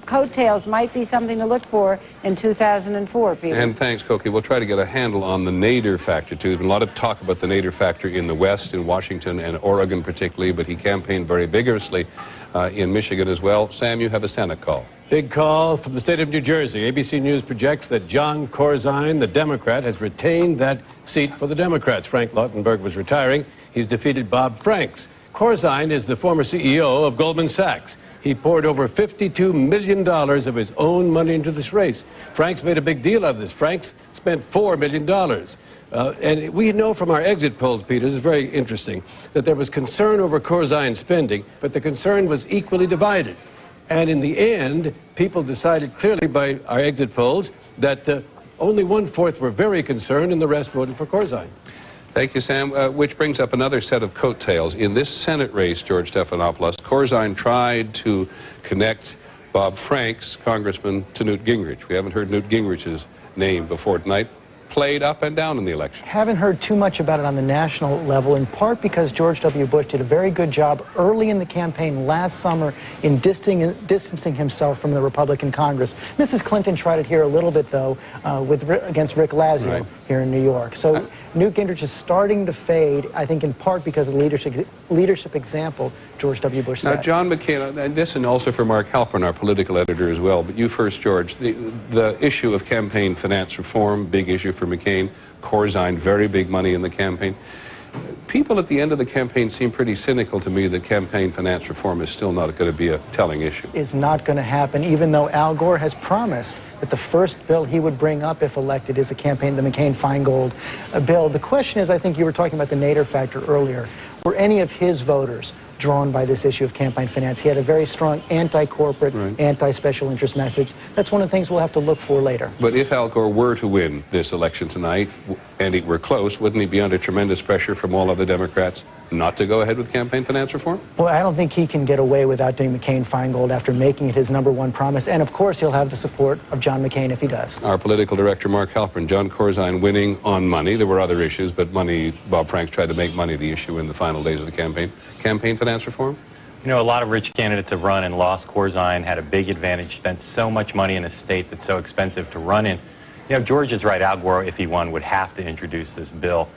coattails might be something to look for in 2004, Peter. And thanks, Cokie. We'll try to get a handle on the Nader factor, too. There's been a lot of talk about the Nader factor in the West, in Washington and Oregon particularly, but he campaigned very vigorously in Michigan as well. Sam, you have a Senate call. Big call from the state of New Jersey. ABC News projects that John Corzine, the Democrat, has retained that seat for the Democrats. Frank Lautenberg was retiring. He's defeated Bob Franks. Corzine is the former CEO of Goldman Sachs. He poured over $52 million of his own money into this race. Franks made a big deal out of this. Franks spent $4 million. And we know from our exit polls, Peter, this is very interesting, that there was concern over Corzine's spending, but the concern was equally divided. And in the end, people decided clearly by our exit polls that only 1/4 were very concerned and the rest voted for Corzine. Thank you, Sam. Which brings up another set of coattails. In this Senate race, George Stephanopoulos, Corzine tried to connect Bob Franks, Congressman, to Newt Gingrich. We haven't heard Newt Gingrich's name before tonight. Played up and down in the election. Haven't heard too much about it on the national level, in part because George W. Bush did a very good job early in the campaign last summer in distancing himself from the Republican Congress. Mrs. Clinton tried it here a little bit, though, against Rick Lazio here in New York. So Newt Gingrich is starting to fade, I think, in part because of the leadership example George W. Bush set. Now, John McCain, and this and also for Mark Halpern, our political editor as well, but you first, George, the issue of campaign finance reform, big issue for McCain. Corzine, very big money in the campaign. People at the end of the campaign seem pretty cynical to me that campaign finance reform is still not going to be a telling issue. It's not going to happen, even though Al Gore has promised that the first bill he would bring up if elected is the McCain-Feingold bill. The question is, I think you were talking about the Nader factor earlier. Were any of his voters drawn by this issue of campaign finance? He had a very strong anti-corporate, anti-special interest message. That's one of the things we'll have to look for later. But if Al Gore were to win this election tonight, and it were close, wouldn't he be under tremendous pressure from all other Democrats not to go ahead with campaign finance reform? Well, I don't think he can get away without doing McCain-Feingold after making it his #1 promise. And of course, he'll have the support of John McCain if he does. Our political director, Mark Halpern, John Corzine winning on money. There were other issues, but money, Bob Franks tried to make money the issue in the final days of the campaign. Campaign finance reform? You know, a lot of rich candidates have run and lost. Corzine had a big advantage, spent so much money in a state that's so expensive to run in. You know, George is right. Al Gore, if he won, would have to introduce this bill.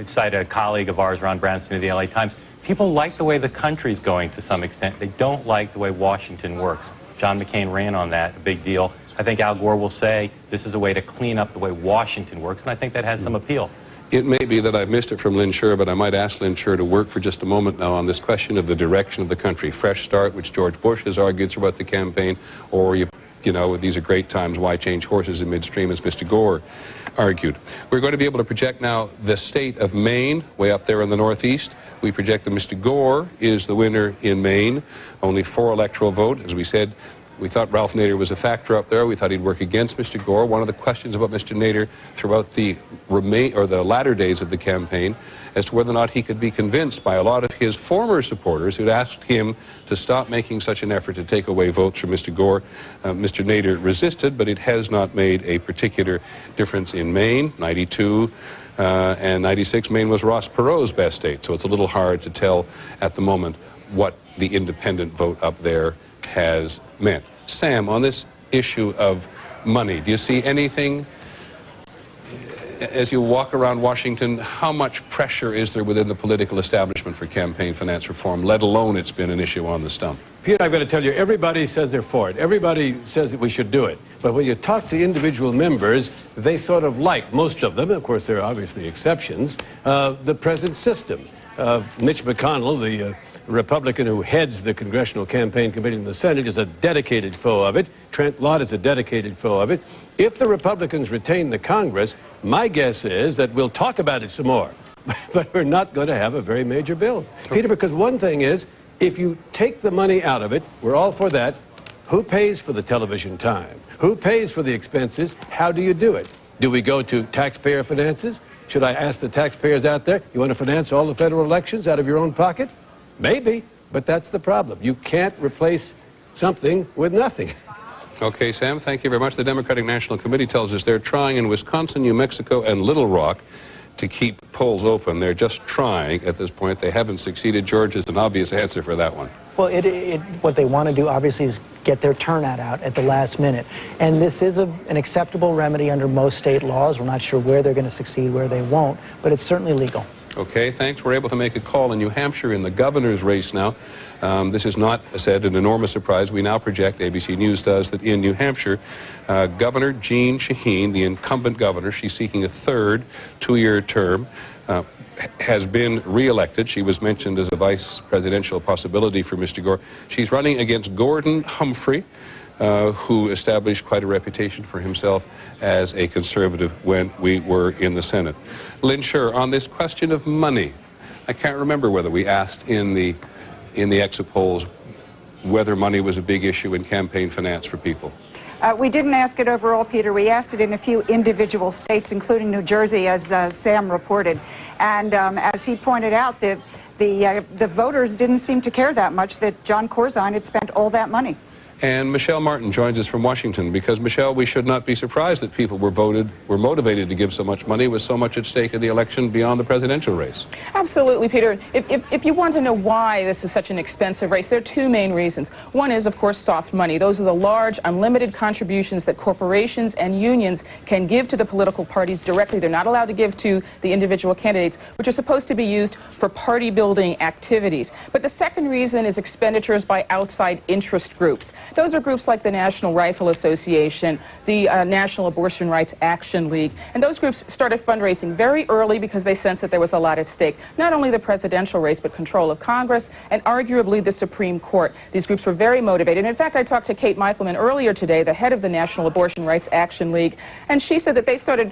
Cite a colleague of ours, Ron Brownstein of the LA Times. People like the way the country's going to some extent. They don't like the way Washington works. John McCain ran on that, a big deal. I think Al Gore will say this is a way to clean up the way Washington works, and I think that has some appeal. It may be that I've missed it from Lynn Shure, but I might ask Lynn Shure to work for just a moment now on this question of the direction of the country. Fresh start, which George Bush has argued throughout the campaign, or you you know, these are great times, why change horses in midstream, as Mr. Gore argued. We're going to be able to project now the state of Maine, way up there in the northeast. We project that Mr. Gore is the winner in Maine. Only 4 electoral vote. As we said, we thought Ralph Nader was a factor up there. We thought he'd work against Mr. Gore. One of the questions about Mr. Nader throughout the latter days of the campaign as to whether or not he could be convinced by a lot of his former supporters who'd asked him to stop making such an effort to take away votes from Mr. Gore. Mr. Nader resisted, but it has not made a particular difference in Maine. 92 and 96, Maine was Ross Perot's best state, so it's a little hard to tell at the moment what the independent vote up there has meant. Sam, on this issue of money, do you see anything as you walk around Washington? How much pressure is there within the political establishment for campaign finance reform, let alone it's been an issue on the stump? Peter, I've got to tell you, everybody says they're for it. Everybody says that we should do it. But when you talk to individual members, they sort of like, most of them, of course there are obviously exceptions, the present system. Mitch McConnell, the Republican who heads the Congressional Campaign Committee in the Senate, is a dedicated foe of it. Trent Lott is a dedicated foe of it. If the Republicans retain the Congress, my guess is that we'll talk about it some more. But we're not going to have a very major bill. Peter, because one thing is, if you take the money out of it, we're all for that. Who pays for the television time? Who pays for the expenses? How do you do it? Do we go to taxpayer finances? Should I ask the taxpayers out there, you want to finance all the federal elections out of your own pocket? Maybe, but that's the problem. You can't replace something with nothing. Okay, Sam, thank you very much. The Democratic National Committee tells us they're trying in Wisconsin, New Mexico, and Little Rock to keep polls open. They're just trying at this point. They haven't succeeded. George is an obvious answer for that one. Well, what they want to do, obviously, is get their turnout out at the last minute. And this is an acceptable remedy under most state laws. We're not sure where they're going to succeed, where they won't, but it's certainly legal. Okay, thanks. We're able to make a call in New Hampshire in the governor's race now. This is not, as said, an enormous surprise. We now project, ABC News does, that in New Hampshire, Governor Jeanne Shaheen, the incumbent governor, she's seeking a third 2-year term, has been re-elected. She was mentioned as a vice presidential possibility for Mr. Gore. She's running against Gordon Humphrey, who established quite a reputation for himself as a conservative when we were in the Senate. Lynn Sherr, on this question of money, I can't remember whether we asked in the exit polls whether money was a big issue in campaign finance for people. We didn't ask it overall, Peter. We asked it in a few individual states, including New Jersey, as Sam reported. And as he pointed out, the voters didn't seem to care that much that Jon Corzine had spent all that money. And Michelle Martin joins us from Washington, because, Michelle, we should not be surprised that people were motivated to give so much money with so much at stake in the election beyond the presidential race. Absolutely, Peter. If you want to know why this is such an expensive race, there are 2 main reasons. One is, of course, soft money. Those are the large, unlimited contributions that corporations and unions can give to the political parties directly. They're not allowed to give to the individual candidates, which are supposed to be used for party-building activities. But the second reason is expenditures by outside interest groups. Those are groups like the National Rifle Association, the National Abortion Rights Action League, and those groups started fundraising very early because they sensed that there was a lot at stake. Not only the presidential race, but control of Congress and arguably the Supreme Court. These groups were very motivated. In fact, I talked to Kate Michelman earlier today, the head of the National Abortion Rights Action League, and she said that they started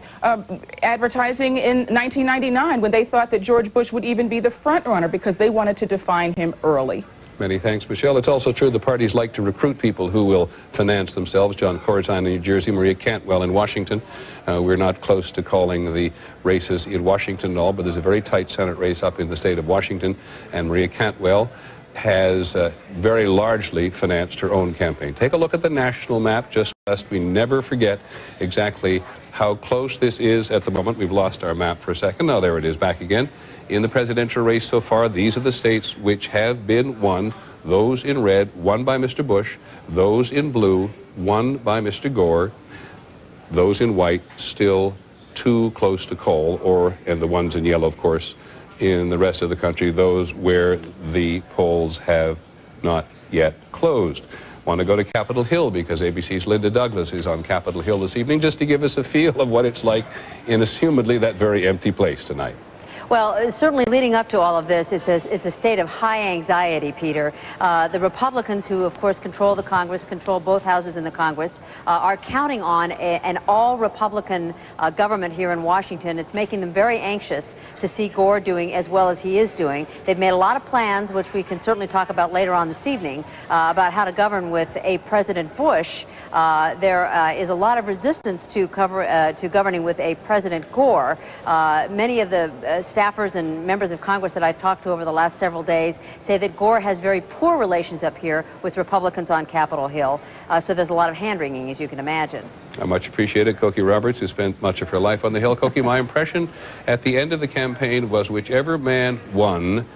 advertising in 1999 when they thought that George Bush would even be the front runner because they wanted to define him early. Many thanks, Michelle. It's also true the parties like to recruit people who will finance themselves. Jon Corzine in New Jersey, Maria Cantwell in Washington. We're not close to calling the races in Washington at all, but there's a very tight Senate race up in the state of Washington, and Maria Cantwell has very largely financed her own campaign. Take a look at the national map, just lest we never forget exactly how close this is at the moment. We've lost our map for a second. Now there it is, back again. In the presidential race so far, these are the states which have been won. Those in red, won by Mr. Bush. Those in blue, won by Mr. Gore. Those in white, still too close to call, and the ones in yellow, of course, in the rest of the country, those where the polls have not yet closed. Want to go to Capitol Hill because ABC's Linda Douglas is on Capitol Hill this evening just to give us a feel of what it's like in assumedly that very empty place tonight. Well, certainly leading up to all of this, it's a state of high anxiety, Peter. The Republicans, who of course control the Congress, control both houses in the Congress, are counting on an all-Republican government here in Washington. It's making them very anxious to see Gore doing as well as he is doing. They've made a lot of plans, which we can certainly talk about later on this evening, about how to govern with a President Bush. There is a lot of resistance to governing with a President Gore. Many of the staffers and members of Congress that I've talked to over the last several days say that Gore has very poor relations up here with Republicans on Capitol Hill. So there's a lot of hand-wringing, as you can imagine. I much appreciate it. Cokie Roberts, who spent much of her life on the Hill. Cokie, my impression at the end of the campaign was whichever man won,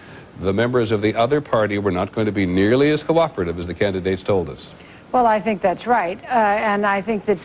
the members of the other party were not going to be nearly as cooperative as the candidates told us. Well, I think that's right, and I think that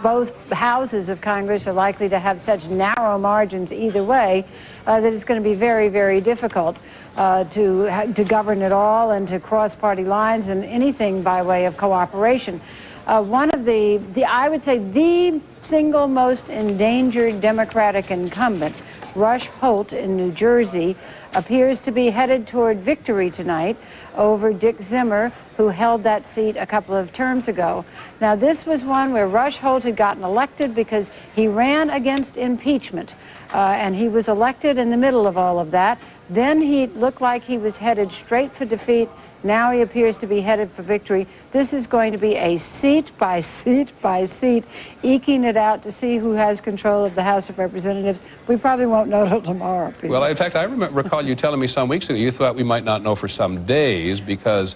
both houses of Congress are likely to have such narrow margins either way that it's going to be very, very difficult to govern at all and to cross party lines and anything by way of cooperation. One of I would say the single most endangered Democratic incumbent, Rush Holt in New Jersey, appears to be headed toward victory tonight over Dick Zimmer, who held that seat a couple of terms ago. Now, this was one where Rush Holt had gotten elected because he ran against impeachment, and he was elected in the middle of all of that. Then he looked like he was headed straight for defeat. Now he appears to be headed for victory. This is going to be a seat by seat by seat, eking it out to see who has control of the House of Representatives. We probably won't know till tomorrow, Peter. Well, in fact, I recall you telling me some weeks ago you thought we might not know for some days because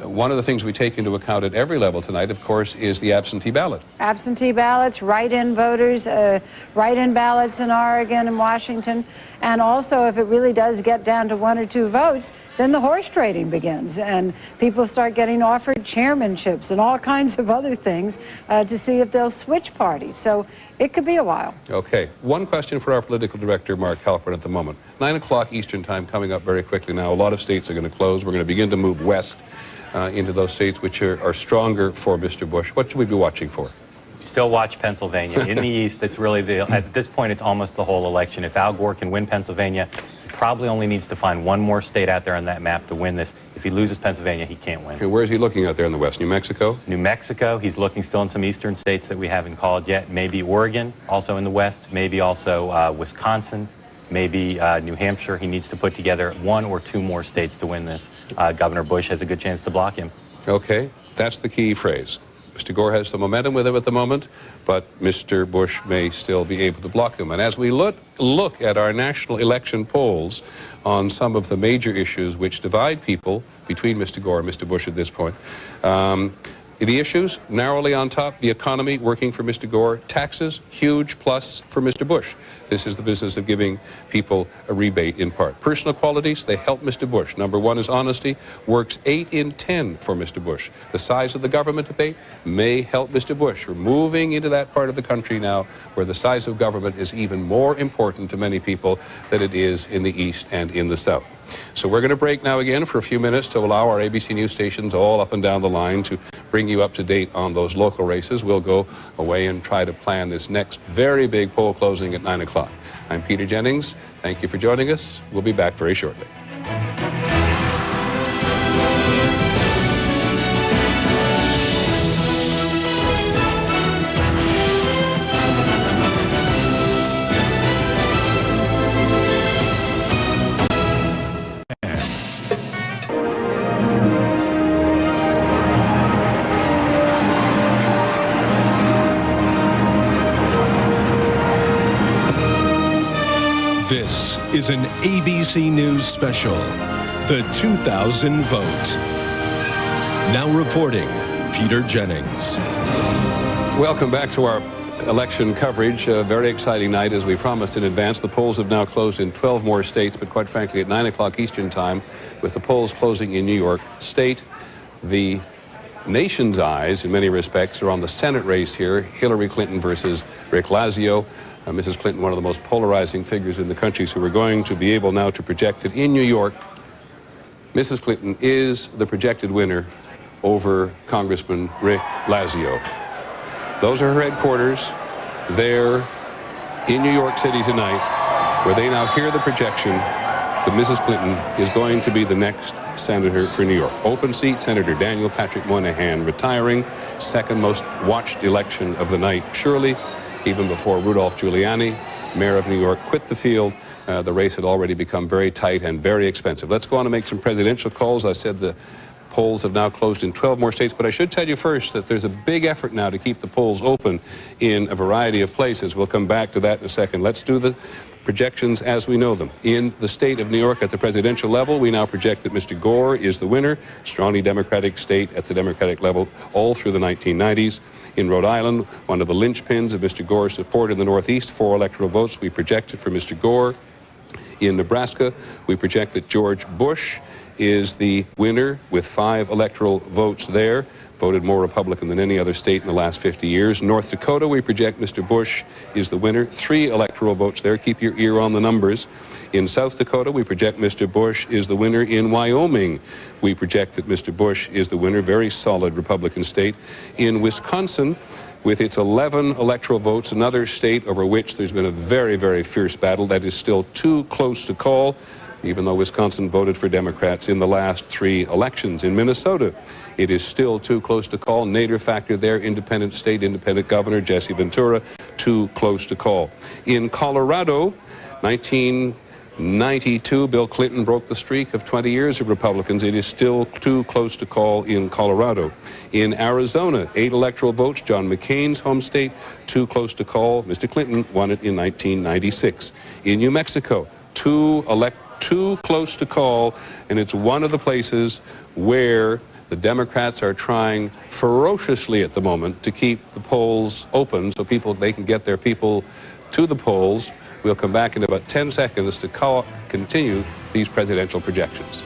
one of the things we take into account at every level tonight, of course, is the absentee ballot. Absentee ballots, write-in voters, write-in ballots in Oregon and Washington. And also, if it really does get down to 1 or 2 votes, then the horse trading begins, and people start getting offered chairmanships and all kinds of other things to see if they'll switch parties. So it could be a while. Okay. One question for our political director, Mark Halperin, at the moment. 9 o'clock Eastern time coming up very quickly now. A lot of states are going to close. We're going to begin to move west into those states which are stronger for Mr. Bush. What should we be watching for? Still watch Pennsylvania. In the East, it's really at this point, it's almost the whole election. If Al Gore can win Pennsylvania, he probably only needs to find one more state out there on that map to win this. If he loses Pennsylvania, he can't win. Okay, where is he looking out there in the West? New Mexico? New Mexico. He's looking still in some eastern states that we haven't called yet. Maybe Oregon, also in the West. Maybe also Wisconsin. Maybe New Hampshire. He needs to put together 1 or 2 more states to win this. Governor Bush has a good chance to block him. Okay, that's the key phrase. Mr. Gore has some momentum with him at the moment, but Mr. Bush may still be able to block him. And as we look at our national election polls on some of the major issues which divide people between Mr. Gore and Mr. Bush at this point, the issues narrowly on top: the economy working for Mr. Gore, taxes huge plus for Mr. Bush. This is the business of giving people a rebate in part. Personal qualities, they help Mr. Bush. Number 1 is honesty, works 8 in 10 for Mr. Bush. The size of the government debate may help Mr. Bush. We're moving into that part of the country now where the size of government is even more important to many people than it is in the East and in the South. So we're going to break now again for a few minutes to allow our ABC News stations all up and down the line to bring you up to date on those local races. We'll go away and try to plan this next very big poll closing at 9 o'clock. I'm Peter Jennings. Thank you for joining us. We'll be back very shortly. This is an ABC News special, The 2000 Vote. Now reporting, Peter Jennings. Welcome back to our election coverage. A very exciting night, as we promised in advance. The polls have now closed in 12 more states, but quite frankly, at 9 o'clock Eastern time, with the polls closing in New York State, the nation's eyes, in many respects, are on the Senate race here, Hillary Clinton versus Rick Lazio. Mrs. Clinton, one of the most polarizing figures in the country, so we're going to be able now to project that in New York, Mrs. Clinton is the projected winner over Congressman Rick Lazio. Those are her headquarters there in New York City tonight. where they now hear the projection that Mrs. Clinton is going to be the next senator for New York. Open seat, Senator Daniel Patrick Moynihan retiring, second most watched election of the night, surely, even before Rudolph Giuliani, mayor of New York, quit the field. The race had already become very tight and very expensive. Let's go on and make some presidential calls. I said the polls have now closed in 12 more states, but I should tell you first that there's a big effort now to keep the polls open in a variety of places. We'll come back to that in a second. Let's do the projections as we know them. In the state of New York at the presidential level, we now project that Mr. Gore is the winner, strongly Democratic state at the Democratic level all through the 1990s. In Rhode Island, one of the linchpins of Mr. Gore's support in the Northeast, 4 electoral votes we projected for Mr. Gore. In Nebraska, we project that George Bush is the winner with 5 electoral votes there, voted more Republican than any other state in the last 50 years. North Dakota, we project Mr. Bush is the winner, 3 electoral votes there. Keep your ear on the numbers. In South Dakota, we project Mr. Bush is the winner. In Wyoming, we project that Mr. Bush is the winner, very solid Republican state. In Wisconsin, with its 11 electoral votes, another state over which there's been a very, very fierce battle that is still too close to call, even though Wisconsin voted for Democrats in the last 3 elections. In Minnesota, it is still too close to call. Nader factor there, independent state, independent governor, Jesse Ventura, too close to call. In Colorado, 1992, Bill Clinton broke the streak of 20 years of Republicans. It is still too close to call in Colorado. In Arizona, 8 electoral votes, John McCain's home state, too close to call. Mr. Clinton won it in 1996. In New Mexico, too close to call, and it's one of the places where the Democrats are trying ferociously at the moment to keep the polls open so they can get their people to the polls. We'll come back in about 10 seconds to continue these presidential projections.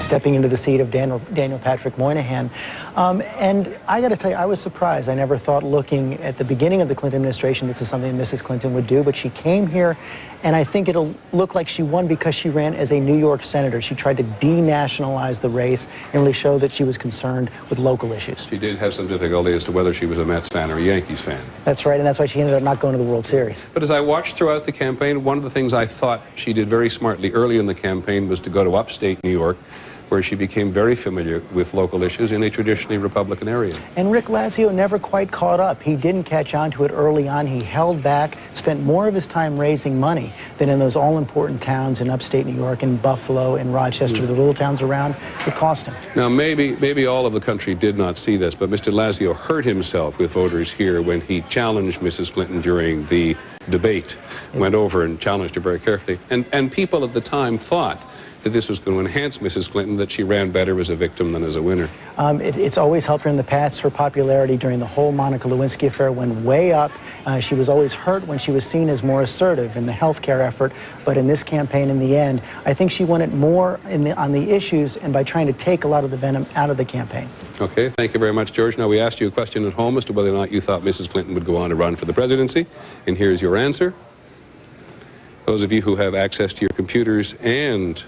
Stepping into the seat of Daniel Patrick Moynihan. And I got to tell you, I was surprised. I never thought, looking at the beginning of the Clinton administration, this is something Mrs. Clinton would do, but she came here, and I think it'll look like she won because she ran as a New York senator. She tried to denationalize the race and really show that she was concerned with local issues. She did have some difficulty as to whether she was a Mets fan or a Yankees fan. That's right, and that's why she ended up not going to the World Series. But as I watched throughout the campaign, one of the things I thought she did very smartly early in the campaign was to go to upstate New York, where she became very familiar with local issues in a traditionally Republican area. And Rick Lazio never quite caught up. He didn't catch on to it early on. He held back, spent more of his time raising money than in those all-important towns in upstate New York, in Buffalo, in Rochester, the little towns around. It cost him. Now, maybe all of the country did not see this, but Mr. Lazio hurt himself with voters here when he challenged Mrs. Clinton during the debate, went over and challenged her very carefully. And people at the time thought that this was going to enhance Mrs. Clinton, that she ran better as a victim than as a winner. It's always helped her in the past. Her popularity during the whole Monica Lewinsky affair went way up. She was always hurt when she was seen as more assertive in the health care effort, but in this campaign, in the end, I think she won it more on the issues and by trying to take a lot of the venom out of the campaign. Okay, thank you very much, George. Now, we asked you a question at home as to whether or not you thought Mrs. Clinton would go on to run for the presidency, and here's your answer. Those of you who have access to your computers and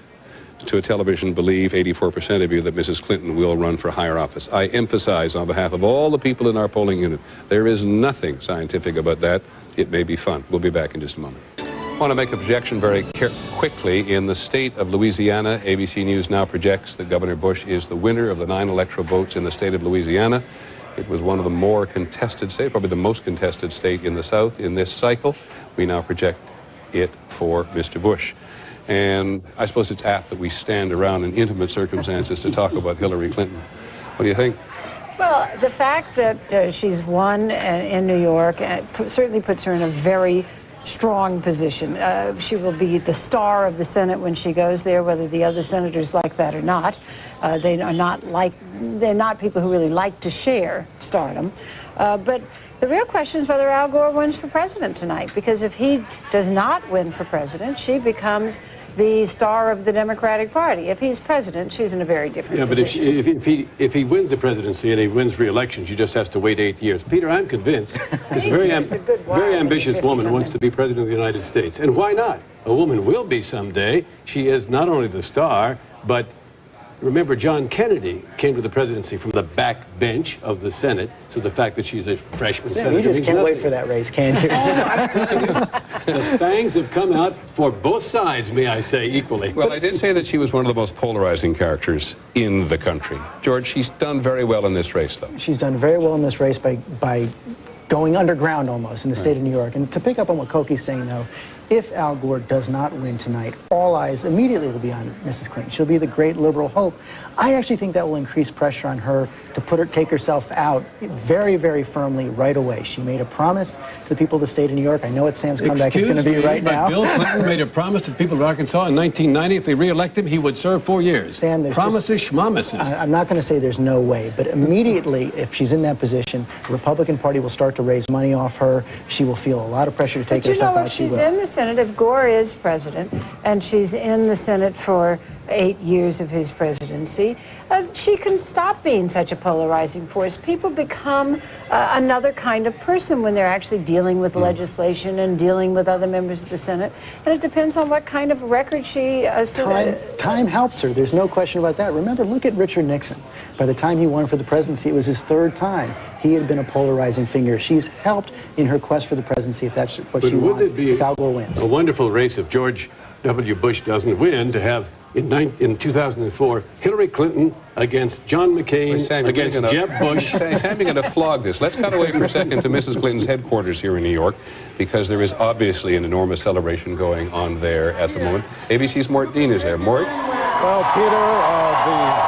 to a television believe, 84% of you, that Mrs. Clinton will run for higher office. I emphasize on behalf of all the people in our polling unit, there is nothing scientific about that. It may be fun. We'll be back in just a moment. I want to make a projection very quickly. In the state of Louisiana, ABC News now projects that Governor Bush is the winner of the 9 electoral votes in the state of Louisiana. It was one of the more contested states, probably the most contested state in the South in this cycle. We now project it for Mr. Bush. And I suppose it's apt that we stand around in intimate circumstances to talk about Hillary Clinton. What do you think? Well, the fact that she's won in New York certainly puts her in a very strong position. She will be the star of the Senate when she goes there, whether the other senators like that or not. They're not people who really like to share stardom. But the real question is whether Al Gore wins for president tonight, because if he does not win for president, she becomes the star of the Democratic Party. If he's president, she's in a very different position. But if he wins the presidency and he wins re-election, she just has to wait 8 years. Peter, I'm convinced this very ambitious woman wants to be president of the United States. And why not? a woman will be someday. She is not only the star, but remember, John Kennedy came to the presidency from the back bench of the Senate, so the fact that she's a freshman senator. You just can't wait for that race, can you? The fangs have come out for both sides, may I say, equally. Well, I did say that she was one of the most polarizing characters in the country. George, she's done very well in this race, though. She's done very well in this race by going underground almost in the state of New York. And to pick up on what Koki's saying, though, if Al Gore does not win tonight, all eyes immediately will be on Mrs. Clinton. She'll be the great liberal hope. I actually think that will increase pressure on her to take herself out very, very firmly right away. She made a promise to the people of the state of New York. I know it's Sam's comeback is going to be right now. Bill Clinton made a promise to the people of Arkansas in 1990 if they re-elect him, he would serve 4 years. Sam, promises, schmomises. I'm not going to say there's no way, but immediately, if she's in that position, the Republican Party will start to raise money off her. She will feel a lot of pressure to take herself out. She's in the Senate, if Gore is president, and she's in the Senate for 8 years of his presidency, she can stop being such a polarizing force. People become another kind of person when they're actually dealing with legislation and dealing with other members of the Senate. And it depends on what kind of record she... Time helps her. There's no question about that. Remember, look at Richard Nixon. By the time he won for the presidency, it was his third time. He had been a polarizing figure. She's helped in her quest for the presidency, if that's what she wants, if Al Gore wins. A wonderful race if George W. Bush doesn't win, to have in 2004, Hillary Clinton against John McCain, against Jeb Bush. Sam, you're going to flog this. Let's cut away for a second to Mrs. Clinton's headquarters here in New York, because there is obviously an enormous celebration going on there at the moment. ABC's Mort Dean is there. Mort? Well, Peter, the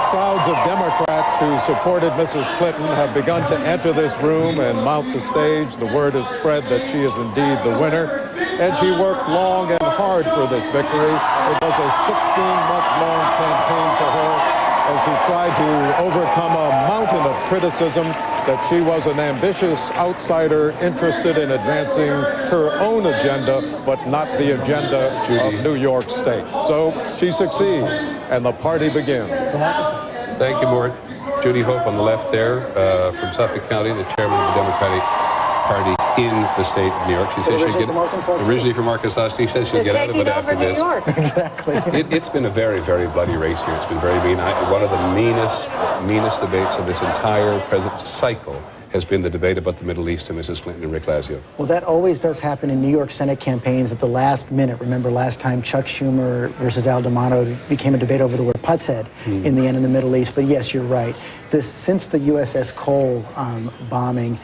crowds of Democrats who supported Mrs. Clinton have begun to enter this room and mount the stage. The word has spread that she is indeed the winner, and she worked long and hard for this victory. It was a 16-month-long campaign for her as she tried to overcome a mountain of criticism that she was an ambitious outsider interested in advancing her own agenda, but not the agenda of New York State. So she succeeds, and the party begins. Thank you, Mort. Judy Hope on the left there from Suffolk County, the chairman of the Democratic Party in the state of New York. She says she'll get, originally from Arkansas, she says she'll get out of it after this. Exactly. It's been a very, very bloody race here. It's been very mean. One of the meanest debates of this entire presidential cycle has been the debate about the Middle East to Mrs. Clinton and Rick Lazio. Well, that always does happen in New York Senate campaigns at the last minute. Remember last time Chuck Schumer versus Al D'Amato became a debate over the word putz head in the end in the Middle East. But yes, you're right. Since the USS Cole bombing,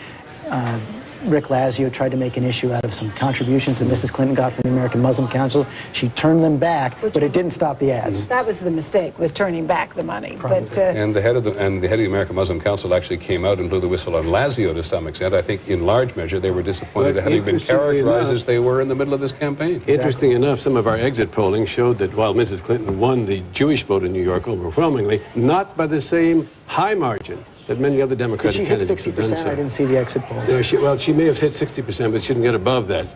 Rick Lazio tried to make an issue out of some contributions that Mrs. Clinton got from the American Muslim Council. She turned them back, but it didn't stop the ads. That was the mistake, was turning back the money. But, and the head of the American Muslim Council actually came out and blew the whistle on Lazio to some extent. I think in large measure they were disappointed at having been characterized as they were in the middle of this campaign. Interesting enough, some of our exit polling showed that while Mrs. Clinton won the Jewish vote in New York overwhelmingly, not by the same high margin that many other Democratic candidates have done. Did she hit 60%? I didn't see the exit polls. No, well, she may have hit 60%, but she didn't get above that.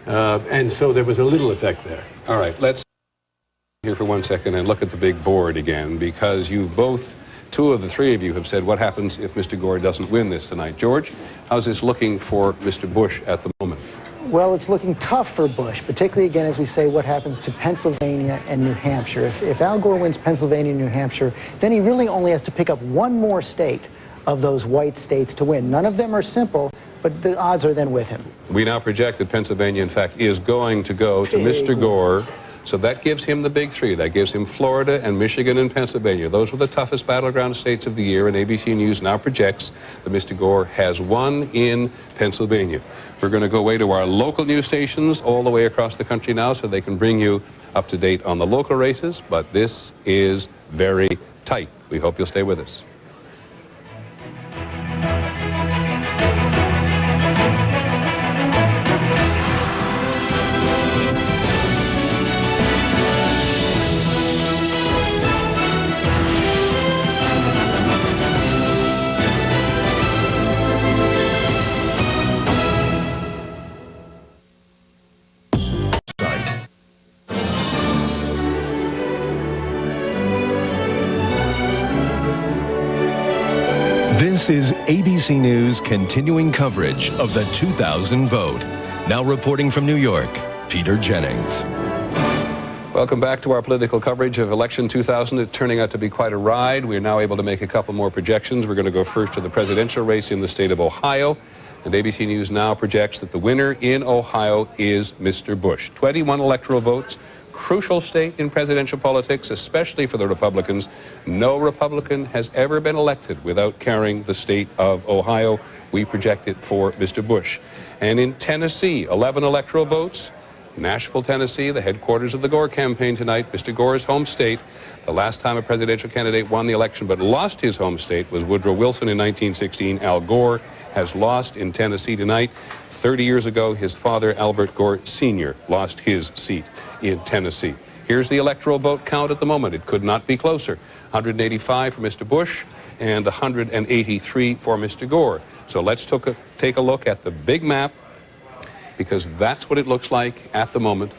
And so there was a little effect there. All right, let's here for 1 second and look at the big board again, because you both, two of the three of you, have said what happens if Mr. Gore doesn't win this tonight. George, how's this looking for Mr. Bush at the moment? Well, it's looking tough for Bush, particularly, again, as we say, what happens to Pennsylvania and New Hampshire. If Al Gore wins Pennsylvania and New Hampshire, then he really only has to pick up one more state of those white states to win. None of them are simple, but the odds are then with him. We now project that Pennsylvania, in fact, is going to go to Mr. Gore. So that gives him the big three. That gives him Florida and Michigan and Pennsylvania. Those were the toughest battleground states of the year, and ABC News now projects that Mr. Gore has won in Pennsylvania. We're going to go away to our local news stations all the way across the country now so they can bring you up to date on the local races, but this is very tight. We hope you'll stay with us. This is ABC News continuing coverage of the 2000 vote. Now reporting from New York, Peter Jennings. Welcome back to our political coverage of election 2000. It's turning out to be quite a ride. We're now able to make a couple more projections. We're going to go first to the presidential race in the state of Ohio. And ABC News now projects that the winner in Ohio is Mr. Bush. 21 electoral votes, crucial state in presidential politics, especially for the Republicans. No Republican has ever been elected without carrying the state of Ohio. We project it for Mr. Bush. And in Tennessee, 11 electoral votes. Nashville, Tennessee, the headquarters of the Gore campaign tonight, Mr. Gore's home state. The last time a presidential candidate won the election but lost his home state was Woodrow Wilson in 1916. Al Gore has lost in Tennessee tonight. 30 years ago, his father, Albert Gore Sr., lost his seat in Tennessee. Here's the electoral vote count at the moment. It could not be closer. 185 for Mr. Bush and 183 for Mr. Gore. So let's take a look at the big map, because that's what it looks like at the moment.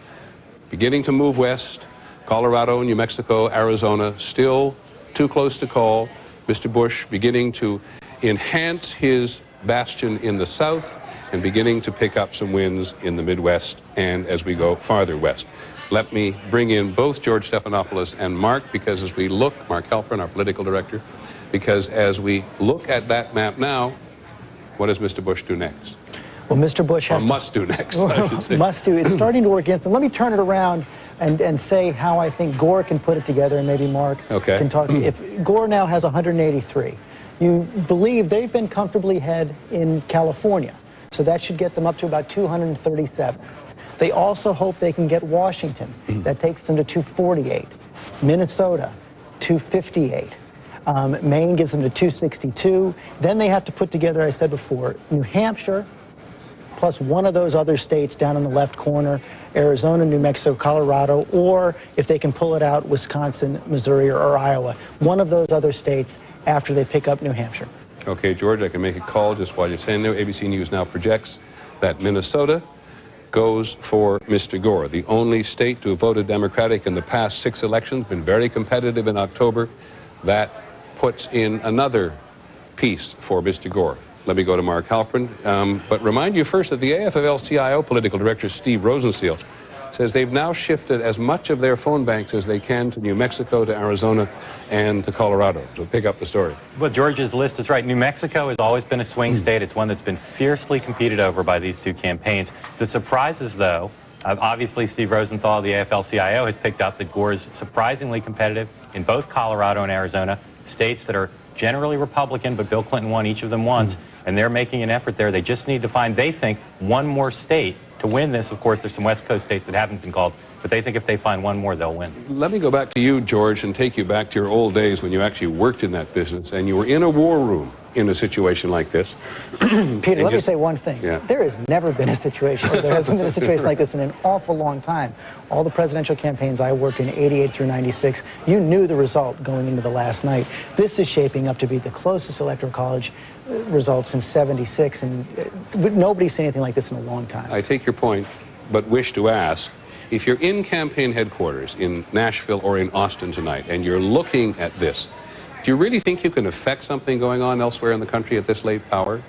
Beginning to move west, Colorado, New Mexico, Arizona, still too close to call. Mr. Bush beginning to enhance his bastion in the south and beginning to pick up some wins in the Midwest and as we go farther west. Let me bring in both George Stephanopoulos and Mark, because as we look, Mark Halperin, our political director, because as we look at that map now, what does Mr. Bush do next? Well, Mr. Bush has must do next, I should say. Must do. It's starting to work against him. Let me turn it around and say how I think Gore can put it together, and maybe Mark can talk. If Gore now has 183, you believe they've been comfortably ahead in California, so that should get them up to about 237. They also hope they can get Washington. That takes them to 248. Minnesota, 258. Maine gives them to 262. Then they have to put together, I said before, New Hampshire, plus one of those other states down in the left corner, Arizona, New Mexico, Colorado, or if they can pull it out, Wisconsin, Missouri, or Iowa. One of those other states after they pick up New Hampshire. Okay, George, I can make a call just while you're saying there. ABC News now projects that Minnesota goes for Mr. Gore, the only state to have voted Democratic in the past 6 elections, been very competitive in October. That puts in another piece for Mr. Gore. Let me go to Mark Halperin, but remind you first that the AFL-CIO political director, Steve Rosenstiel, says they've now shifted as much of their phone banks as they can to New Mexico, to Arizona, and to Colorado. So pick up the story. Well, George's list is right. New Mexico has always been a swing state. It's one that's been fiercely competed over by these two campaigns. The surprises, though, obviously Steve Rosenthal, the AFL-CIO, has picked up that Gore is surprisingly competitive in both Colorado and Arizona, states that are generally Republican, but Bill Clinton won each of them once. And they're making an effort there. They just need to find, they think, one more state to win this. Of course, there's some West Coast states that haven't been called, but they think if they find one more, they'll win. Let me go back to you, George, and take you back to your old days when you actually worked in that business and you were in a war room in a situation like this. Peter, let me say one thing. Yeah. There has never been a situation, or there hasn't been a situation like this in an awful long time. All the presidential campaigns I worked in, 88 through 96, you knew the result going into the last night. This is shaping up to be the closest electoral college results in 76, and nobody's seen anything like this in a long time. I take your point, but wish to ask, if you're in campaign headquarters in Nashville or in Austin tonight, and you're looking at this, do you really think you can affect something going on elsewhere in the country at this late hour?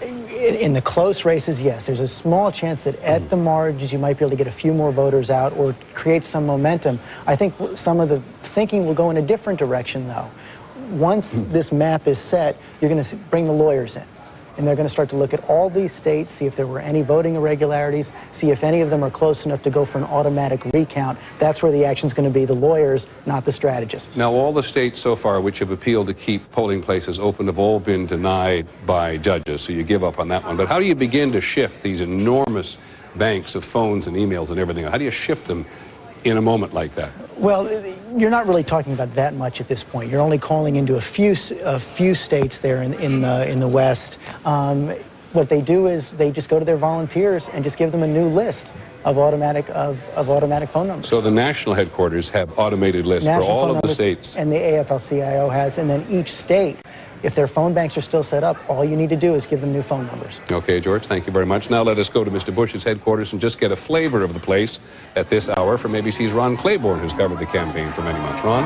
In the close races, yes. There's a small chance that at the margins you might be able to get a few more voters out or create some momentum. I think some of the thinking will go in a different direction, though. Once this map is set, you're going to bring the lawyers in. And they're going to start to look at all these states, see if there were any voting irregularities, see if any of them are close enough to go for an automatic recount. That's where the action's going to be, the lawyers, not the strategists. Now, all the states so far which have appealed to keep polling places open have all been denied by judges, so you give up on that one. But how do you begin to shift these enormous banks of phones and emails and everything? How do you shift them in a moment like that? Well, you're not really talking about that much at this point. You're only calling into a few states there in the West. What they do is they just go to their volunteers and just give them a new list of automatic phone numbers. So the national headquarters have automated lists for all of the states. And the AFL-CIO has, and then each state, if their phone banks are still set up, all you need to do is give them new phone numbers. Okay, George, thank you very much. Now let us go to Mr. Bush's headquarters and just get a flavor of the place at this hour from ABC's Ron Claiborne, who's covered the campaign for many months. Ron?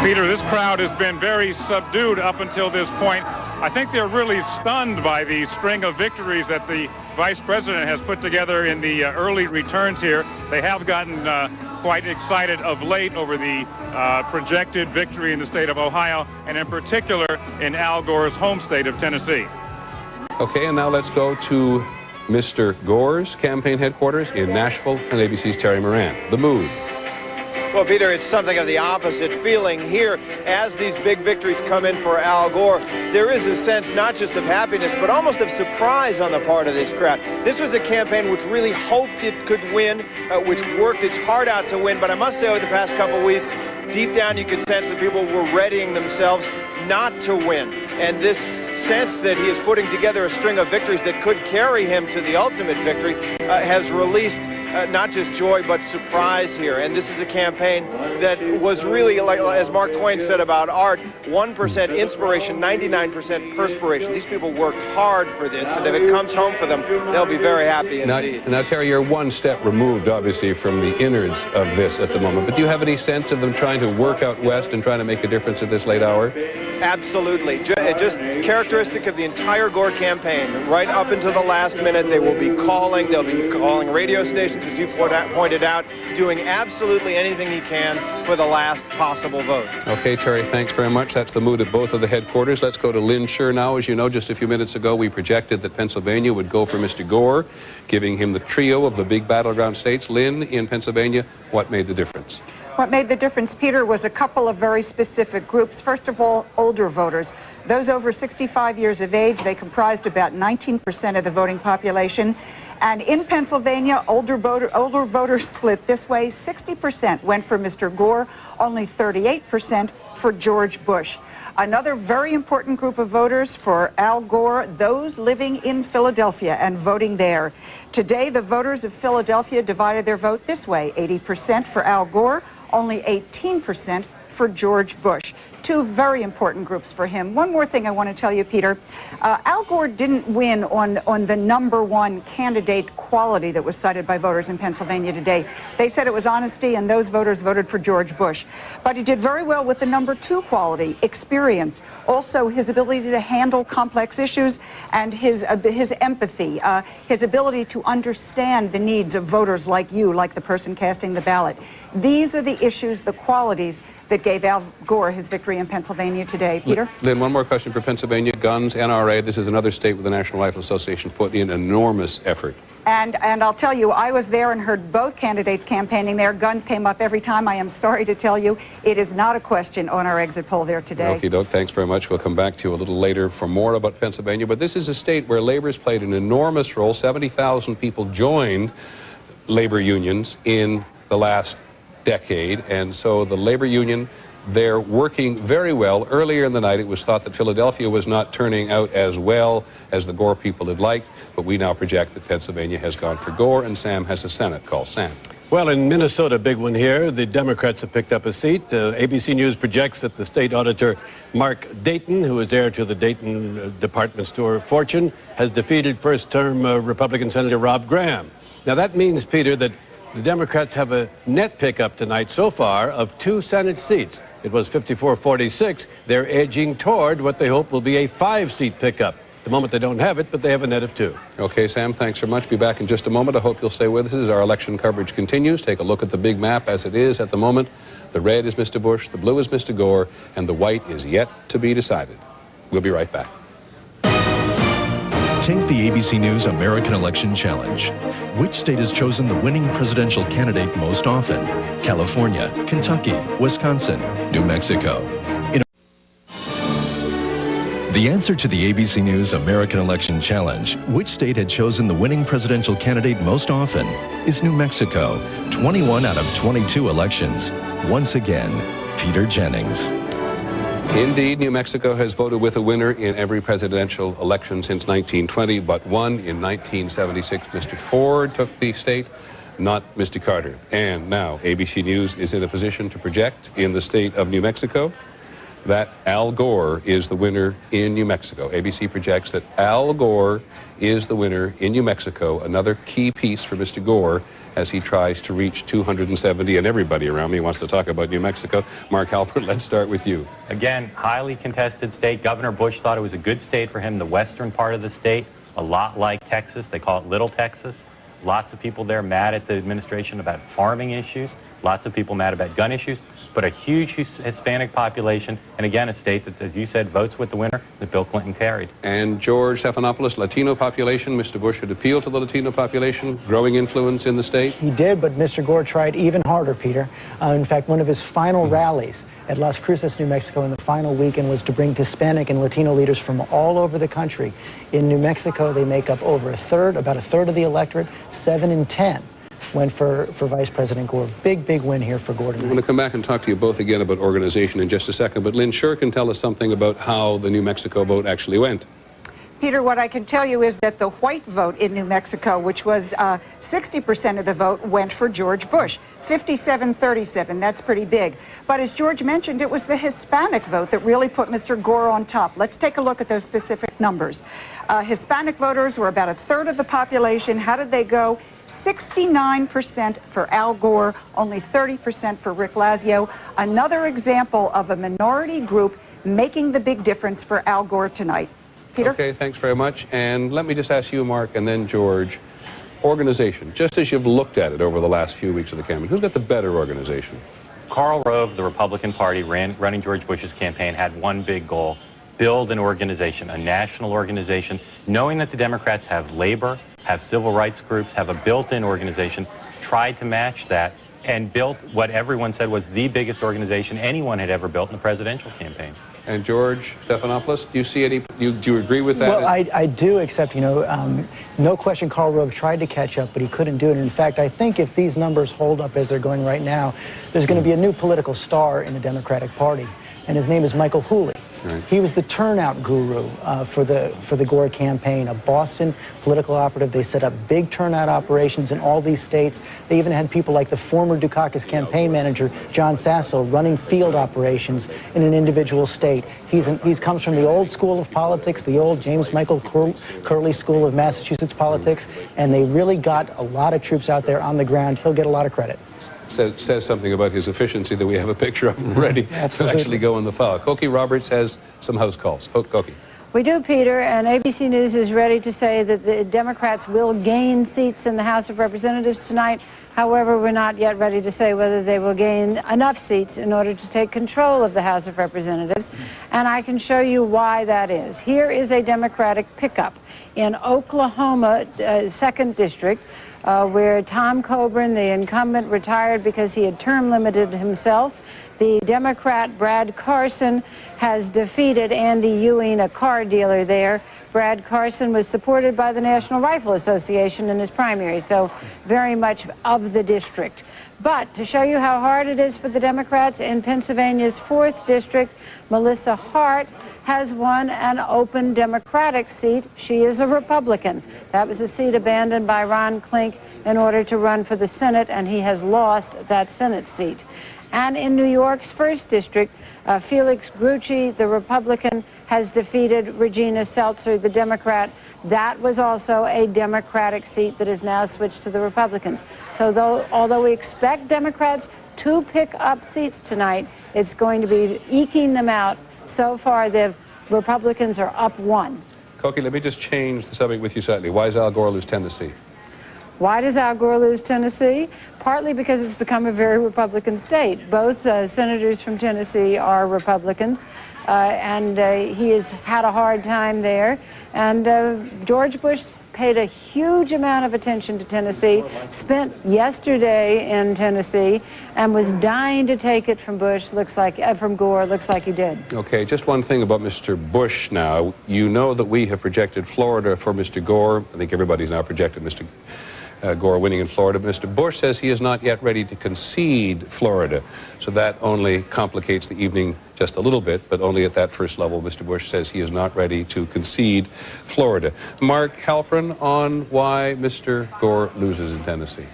Peter, this crowd has been very subdued up until this point. I think they're really stunned by the string of victories that the vice president has put together in the early returns here. They have gotten quite excited of late over the projected victory in the state of Ohio, and in particular in Al Gore's home state of Tennessee. Okay, and now let's go to Mr. Gore's campaign headquarters in Nashville and ABC's Terry Moran. The mood. Well, Peter, it's something of the opposite feeling here as these big victories come in for Al Gore. There is a sense not just of happiness, but almost of surprise on the part of this crowd. This was a campaign which really hoped it could win, which worked its heart out to win. But I must say, over the past couple of weeks, deep down you could sense that people were readying themselves not to win. And this sense that he is putting together a string of victories that could carry him to the ultimate victory has released not just joy but surprise here. And this is a campaign that was really, like as Mark Twain said about art, 1% inspiration, 99% perspiration. These people worked hard for this, and if it comes home for them, they'll be very happy indeed. Now, Terry, you're one step removed, obviously, from the innards of this at the moment, but do you have any sense of them trying to work out west and trying to make a difference at this late hour? Absolutely. Just characteristic of the entire Gore campaign. Right up until the last minute, they will be calling. They'll be calling radio stations, as you pointed out, doing absolutely anything he can for the last possible vote. Okay, Terry, thanks very much. That's the mood at both of the headquarters. Let's go to Lynn Sure now. As you know, just a few minutes ago, we projected that Pennsylvania would go for Mr. Gore, giving him the trio of the big battleground states. Lynn, in Pennsylvania, what made the difference? What made the difference, Peter, was a couple of very specific groups. First of all, older voters. Those over 65 years of age, they comprised about 19% of the voting population. And in Pennsylvania, older voters split this way. 60% went for Mr. Gore, only 38% for George Bush. Another very important group of voters for Al Gore, those living in Philadelphia and voting there. Today, the voters of Philadelphia divided their vote this way: 80% for Al Gore, only 18% for George Bush. Two very important groups for him. One more thing I want to tell you, Peter. Al Gore didn't win on the #1 candidate quality that was cited by voters in Pennsylvania today. They said it was honesty, and those voters voted for George Bush. But he did very well with the #2 quality, experience, also his ability to handle complex issues, and his empathy, his ability to understand the needs of voters like you, like the person casting the ballot. These are the issues, the qualities that gave Al Gore his victory in Pennsylvania today. Peter? Lynn, one more question for Pennsylvania. Guns, NRA, this is another state where the National Rifle Association put in enormous effort. And I'll tell you, I was there and heard both candidates campaigning there. Guns came up every time. I am sorry to tell you, it is not a question on our exit poll there today. Okie doke, thanks very much. We'll come back to you a little later for more about Pennsylvania. But this is a state where labor's played an enormous role. 70,000 people joined labor unions in the last decade, and so the labor union, they're working very well. Earlier in the night, it was thought that Philadelphia was not turning out as well as the Gore people had liked, but we now project that Pennsylvania has gone for Gore, and Sam has a Senate call. Sam. Well, in Minnesota, big one here, the Democrats have picked up a seat. ABC News projects that the state auditor, Mark Dayton, who is heir to the Dayton department store fortune, has defeated first-term Republican Senator Rob Graham. Now, that means, Peter, that the Democrats have a net pickup tonight so far of 2 Senate seats. It was 54-46. They're edging toward what they hope will be a 5-seat pickup. At the moment they don't have it, but they have a net of 2. Okay, Sam, thanks very much. Be back in just a moment. I hope you'll stay with us as our election coverage continues. Take a look at the big map as it is at the moment. The red is Mr. Bush, the blue is Mr. Gore, and the white is yet to be decided. We'll be right back. Take the ABC News American Election Challenge. Which state has chosen the winning presidential candidate most often? California, Kentucky, Wisconsin, New Mexico. The answer to the ABC News American Election Challenge, which state had chosen the winning presidential candidate most often, is New Mexico. 21 out of 22 elections. Once again, Peter Jennings. Indeed, New Mexico has voted with a winner in every presidential election since 1920, but one in 1976. Mr. Ford took the state, not Mr. Carter. And now ABC News is in a position to project in the state of New Mexico that Al Gore is the winner in New Mexico. ABC projects that Al Gore is the winner in New Mexico, another key piece for Mr. Gore as he tries to reach 270, and everybody around me wants to talk about New Mexico. Mark Halpern, let's start with you. Again, highly contested state. Governor Bush thought it was a good state for him, the western part of the state, a lot like Texas. They call it Little Texas. Lots of people there mad at the administration about farming issues. Lots of people mad about gun issues, but a huge Hispanic population, and again, a state that, as you said, votes with the winner that Bill Clinton carried. And George Stephanopoulos, Latino population. Mr. Bush had appealed to the Latino population, growing influence in the state. He did, but Mr. Gore tried even harder, Peter. In fact, one of his final rallies at Las Cruces, New Mexico in the final weekend was to bring Hispanic and Latino leaders from all over the country. In New Mexico, they make up about a third of the electorate. 7 in 10 went for Vice President Gore. Big win here for Gore tonight. I'm going to come back and talk to you both again about organization in just a second, but Lynn Sure can tell us something about how the New Mexico vote actually went. Peter, what I can tell you is that the white vote in New Mexico, which was 60% of the vote, went for George Bush. 57-37, that's pretty big. But as George mentioned, it was the Hispanic vote that really put Mr. Gore on top. Let's take a look at those specific numbers. Hispanic voters were about a third of the population. How did they go? 69% for Al Gore, only 30% for Rick Lazio. Another example of a minority group making the big difference for Al Gore tonight. Peter? Okay, thanks very much. And let me just ask you, Mark, and then George, organization, just as you've looked at it over the last few weeks of the campaign, who's got the better organization? Karl Rove, the Republican Party running George Bush's campaign, had one big goal: build an organization, a national organization, knowing that the Democrats have labor, have civil rights groups, have a built-in organization, tried to match that, and built what everyone said was the biggest organization anyone had ever built in a presidential campaign. And George Stephanopoulos, do you see any, do you agree with that? Well, I do, except, no question Karl Rove tried to catch up, but he couldn't do it. In fact, I think if these numbers hold up as they're going right now, there's going to be a new political star in the Democratic Party, and his name is Michael Hooley. Right. He was the turnout guru for the Gore campaign, a Boston political operative. They set up big turnout operations in all these states. They even had people like the former Dukakis campaign manager, John Sasso, running field operations in an individual state. He comes from the old school of politics, the old James Michael Curley school of Massachusetts politics, and they really got a lot of troops out there on the ground. He'll get a lot of credit. Says something about his efficiency that we have a picture of him ready to actually go in the file. Cokie Roberts has some house calls. Cokie. We do, Peter, and ABC News is ready to say that the Democrats will gain seats in the House of Representatives tonight. However, we're not yet ready to say whether they will gain enough seats in order to take control of the House of Representatives, and I can show you why that is. Here is a Democratic pickup in Oklahoma, 2nd District, where Tom Coburn, the incumbent, retired because he had term limited himself. The Democrat Brad Carson has defeated Andy Ewing, a car dealer there. Brad Carson was supported by the National Rifle Association in his primary, so very much of the district. But to show you how hard it is for the Democrats, in Pennsylvania's 4th District, Melissa Hart has won an open Democratic seat. She is a Republican. That was a seat abandoned by Ron Klink in order to run for the Senate, and he has lost that Senate seat. And in New York's 1st District, Felix Grucci, the Republican, has defeated Regina Seltzer, the Democrat. That was also a Democratic seat that is now switched to the Republicans. So although we expect Democrats to pick up seats tonight, it's going to be eking them out. So far, the Republicans are up 1. Cokie, let me just change the subject with you slightly. Why does Al Gore lose Tennessee? Why does Al Gore lose Tennessee? Partly because it's become a very Republican state. Both senators from Tennessee are Republicans, and he has had a hard time there. And George Bush paid a huge amount of attention to Tennessee, spent yesterday in Tennessee, and was dying to take it from from Gore. Looks like he did. Okay, just one thing about Mr. Bush now. You know that we have projected Florida for Mr. Gore. I think everybody's now projected Mr. Gore winning in Florida. Mr. Bush says he is not yet ready to concede Florida, so that only complicates the evening just a little bit, but only at that first level. Mr. Bush says he is not ready to concede Florida. Mark Halperin on why Mr. Gore loses in Tennessee.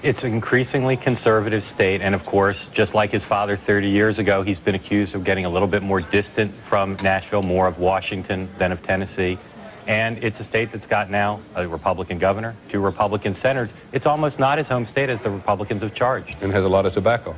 It's an increasingly conservative state, and of course, just like his father 30 years ago, he's been accused of getting a little bit more distant from Nashville, more of Washington than of Tennessee. And it's a state that's got now a Republican governor, 2 Republican senators. It's almost not his home state, as the Republicans have charged. And has a lot of tobacco.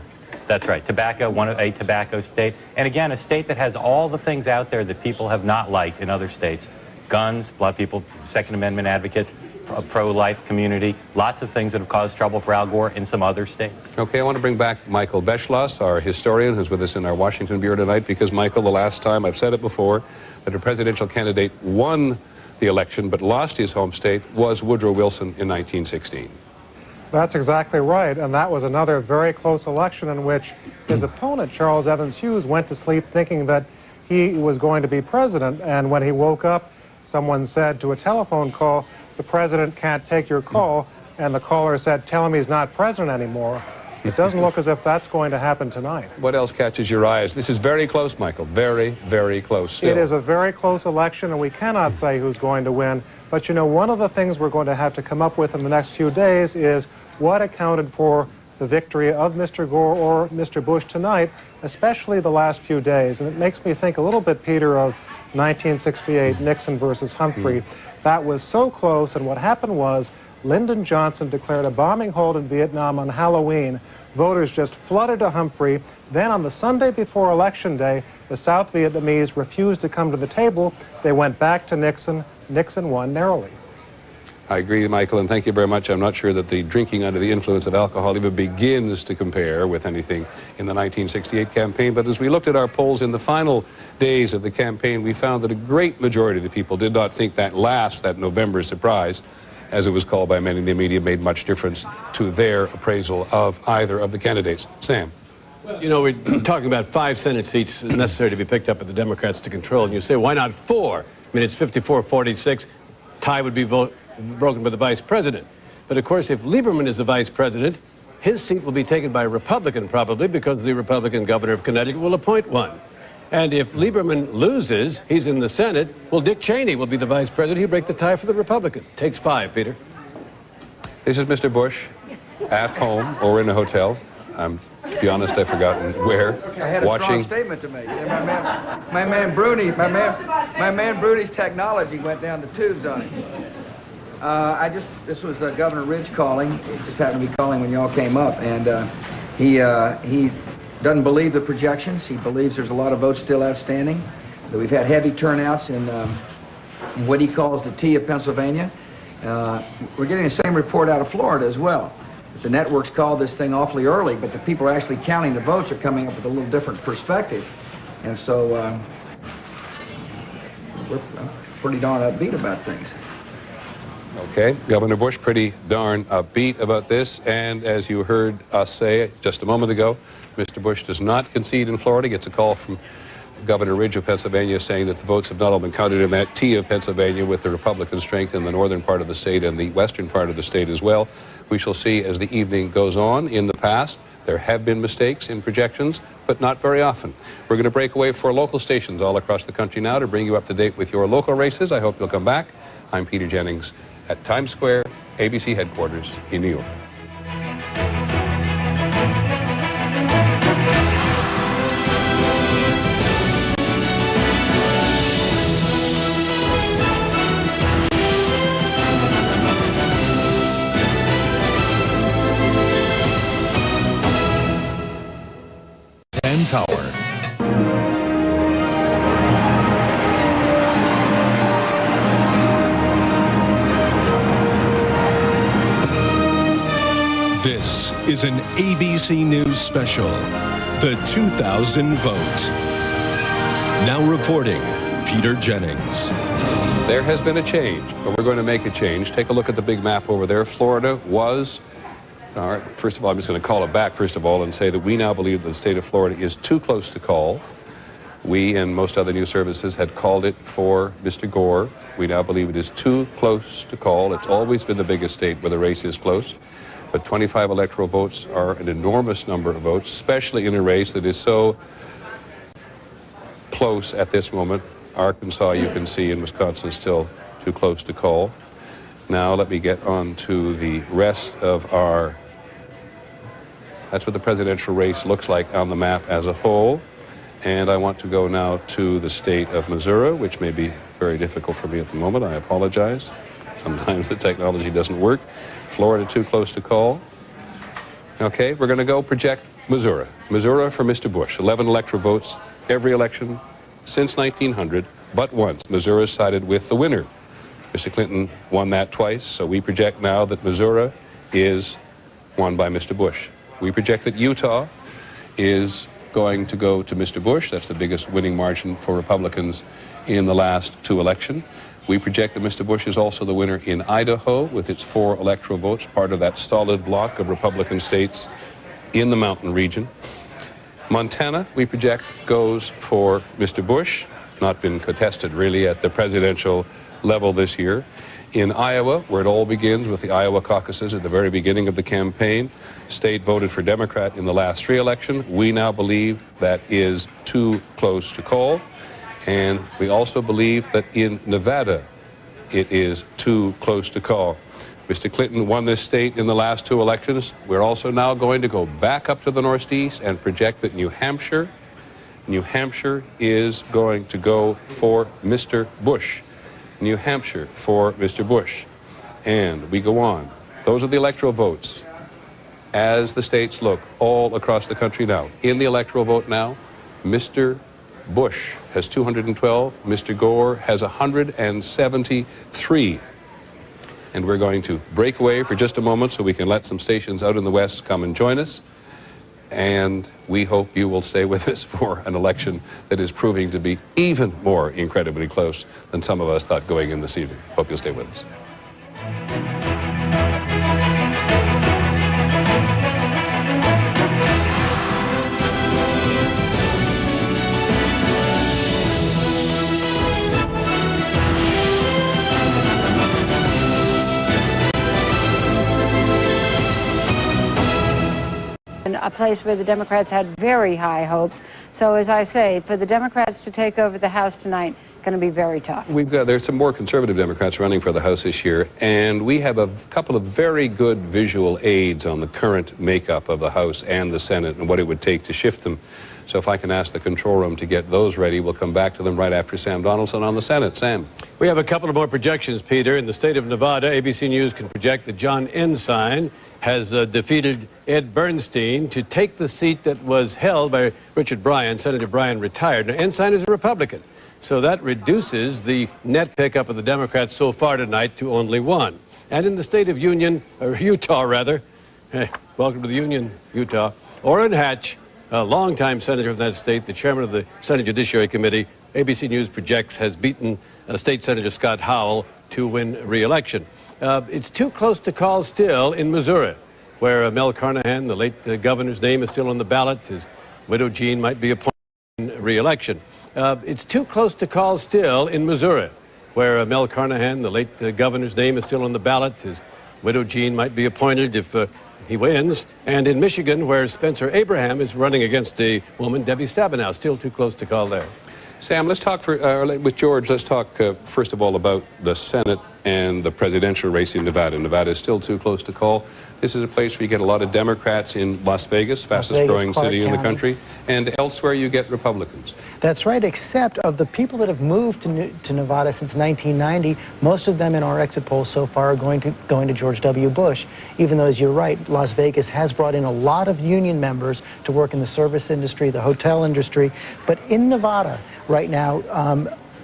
That's right. Tobacco, a tobacco state. And again, a state that has all the things out there that people have not liked in other states. Guns, a lot of people, Second Amendment advocates. a pro-life community, lots of things that have caused trouble for Al Gore in some other states. Okay, I want to bring back Michael Beschloss, our historian, who's with us in our Washington Bureau tonight, because, Michael, the last time, I've said it before, that a presidential candidate won the election but lost his home state was Woodrow Wilson in 1916. That's exactly right, and that was another very close election in which his opponent, Charles Evans Hughes, went to sleep thinking that he was going to be president, and when he woke up, someone said to a telephone call, "The president can't take your call," and the caller said, "Tell him he's not president anymore." It doesn't look as if that's going to happen tonight. What else catches your eyes? This is very close, Michael. Very, very close still. It is a very close election, and we cannot say who's going to win. But, you know, one of the things we're going to have to come up with in the next few days is what accounted for the victory of Mr. Gore or Mr. Bush tonight, especially the last few days. And it makes me think a little bit, Peter, of 1968, Nixon versus Humphrey. That was so close, and what happened was Lyndon Johnson declared a bombing hold in Vietnam on Halloween. Voters just flooded to Humphrey. Then on the Sunday before Election Day, the South Vietnamese refused to come to the table. They went back to Nixon. Nixon won narrowly. I agree, Michael, and thank you very much. I'm not sure that the drinking under the influence of alcohol even begins to compare with anything in the 1968 campaign. But as we looked at our polls in the final days of the campaign, we found that a great majority of the people did not think that November surprise, as it was called by many in the media, made much difference to their appraisal of either of the candidates. Sam? Well, you know, we're talking about 5 Senate seats necessary to be picked up by the Democrats to control, and you say, why not 4? I mean, it's 54-46. Tie would be broken by the vice president. But of course, if Lieberman is the vice president, his seat will be taken by a Republican probably, because the Republican governor of Connecticut will appoint one. And if Lieberman loses, he's in the Senate, well, Dick Cheney will be the vice president. He'll break the tie for the Republican. Takes 5, Peter. This is Mr. Bush at home or in a hotel. To be honest, I've forgotten where. I had a strong statement to make. My man Bruni's technology went down the tubes on him. This was Governor Ridge calling. It just happened to be calling when y'all came up, and he doesn't believe the projections. He believes there's a lot of votes still outstanding. That we've had heavy turnouts in what he calls the T of Pennsylvania. We're getting the same report out of Florida as well. The networks called this thing awfully early, but the people actually counting the votes are coming up with a little different perspective. And so we're pretty darn upbeat about things. Okay, Governor Bush pretty darn upbeat about this, and as you heard us say just a moment ago, Mr. Bush does not concede in Florida. Gets a call from Governor Ridge of Pennsylvania saying that the votes have not all been counted in that T of Pennsylvania, with the Republican strength in the northern part of the state and the western part of the state as well. We shall see as the evening goes on. In the past, there have been mistakes in projections, but not very often. We're going to break away for local stations all across the country now to bring you up to date with your local races. I hope you'll come back. I'm Peter Jennings at Times Square, ABC headquarters in New York. Tower. This is an ABC News special, The 2000 Vote. Now reporting, Peter Jennings. There has been a change, but we're going to make a change. Take a look at the big map over there. Florida was... All right, first of all, I'm just going to call it back, first of all, and say that we now believe that the state of Florida is too close to call. We and most other news services had called it for Mr. Gore. We now believe it is too close to call. It's always been the biggest state where the race is close. But 25 electoral votes are an enormous number of votes, especially in a race that is so close at this moment. Arkansas, you can see, and Wisconsin still too close to call. Now let me get on to the rest of our... That's what the presidential race looks like on the map as a whole. And I want to go now to the state of Missouri, which may be very difficult for me at the moment. I apologize. Sometimes the technology doesn't work. Florida too close to call. Okay, we're going to go project Missouri. Missouri for Mr. Bush. 11 electoral votes every election since 1900, but once. Missouri sided with the winner Mr. Clinton won that twice, so we project now that Missouri is won by Mr. Bush. We project that Utah is going to go to Mr. Bush. That's the biggest winning margin for Republicans in the last 2 elections. We project that Mr. Bush is also the winner in Idaho with its 4 electoral votes, part of that solid block of Republican states in the mountain region. Montana, we project, goes for Mr. Bush. Not been contested really at the presidential level this year. In Iowa, where it all begins with the Iowa caucuses at the very beginning of the campaign, state voted for Democrat in the last 3 elections. We now believe that is too close to call. And we also believe that in Nevada, it is too close to call. Mr. Clinton won this state in the last 2 elections. We're also now going to go back up to the Northeast and project that New Hampshire is going to go for Mr. Bush. New Hampshire for Mr. Bush. And we go on. Those are the electoral votes as the states look all across the country now. In the electoral vote now, Mr. Bush has 212, Mr. Gore has 173. And we're going to break away for just a moment so we can let some stations out in the West come and join us. And we hope you will stay with us for an election that is proving to be even more incredibly close than some of us thought going in this evening. Hope you'll stay with us. A place where the Democrats had very high hopes. So as I say, for the Democrats to take over the House tonight, going to be very tough. There's some more conservative Democrats running for the House this year, and we have a couple of very good visual aids on the current makeup of the House and the Senate and what it would take to shift them. So if I can ask the control room to get those ready, we'll come back to them right after Sam Donaldson on the Senate. Sam. We have a couple of more projections, Peter. In the state of Nevada, ABC News can project that John Ensign has defeated Ed Bernstein to take the seat that was held by Richard Bryan. Senator Bryan retired. Now, Ensign is a Republican, so that reduces the net pickup of the Democrats so far tonight to only 1. And in the state of Utah, welcome to the Union, Utah, Orrin Hatch, a longtime senator of that state, the chairman of the Senate Judiciary Committee, ABC News projects, has beaten State Senator Scott Howell to win re-election. It's too close to call still in Missouri, where Mel Carnahan, the late governor's name, is still on the ballot. His widow Jean might be appointed in re-election. It's too close to call still in Missouri, where Mel Carnahan, the late governor's name, is still on the ballot. His widow Jean might be appointed if he wins. And in Michigan, where Spencer Abraham is running against a woman, Debbie Stabenow, still too close to call there. Sam, let's talk with George. Let's talk first of all about the Senate and the presidential race in Nevada. Nevada is still too close to call. This is a place where you get a lot of Democrats in Las Vegas, fastest growing city in the country, and elsewhere you get Republicans. That's right, except of the people that have moved to Nevada since 1990, most of them in our exit polls so far are going to George W. Bush, even though, as you're right, Las Vegas has brought in a lot of union members to work in the service industry, the hotel industry. But in Nevada right now,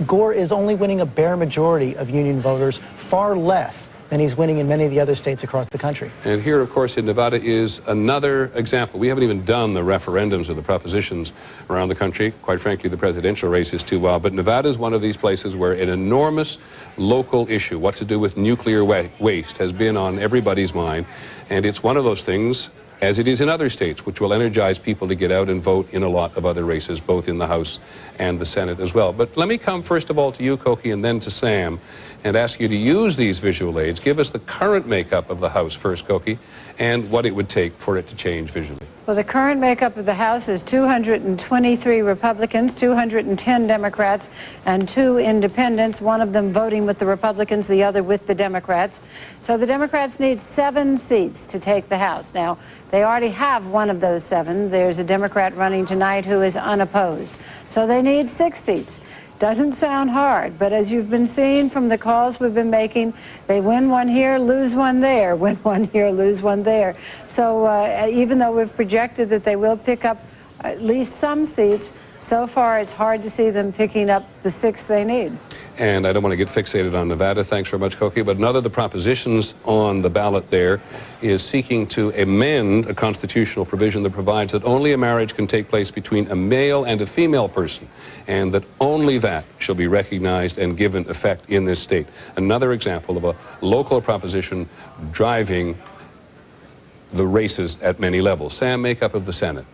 Gore is only winning a bare majority of union voters, far less than he's winning in many of the other states across the country. And here, of course, in Nevada is another example. We haven't even done the referendums or the propositions around the country. Quite frankly, the presidential race is too wild. But Nevada is one of these places where an enormous local issue, what to do with nuclear waste, has been on everybody's mind. And it's one of those things, as it is in other states, which will energize people to get out and vote in a lot of other races, both in the House and the Senate as well. But let me come first of all to you, Koki, and then to Sam, and ask you to use these visual aids. Give us the current makeup of the House first, Koki, and what it would take for it to change visually. Well, the current makeup of the House is 223 Republicans, 210 Democrats, and 2 independents, one of them voting with the Republicans, the other with the Democrats. So the Democrats need 7 seats to take the House. Now, they already have one of those 7. There's a Democrat running tonight who is unopposed. So they need 6 seats. Doesn't sound hard, but as you've been seeing from the calls we've been making, they win one here, lose one there, win one here, lose one there. So even though we've projected that they will pick up at least some seats, so far it's hard to see them picking up the 6 they need. And I don't want to get fixated on Nevada. Thanks very much, Cokie. But another of the propositions on the ballot there is seeking to amend a constitutional provision that provides that only a marriage can take place between a male and a female person, and that only that shall be recognized and given effect in this state. Another example of a local proposition driving the races at many levels. Sam, makeup of the Senate.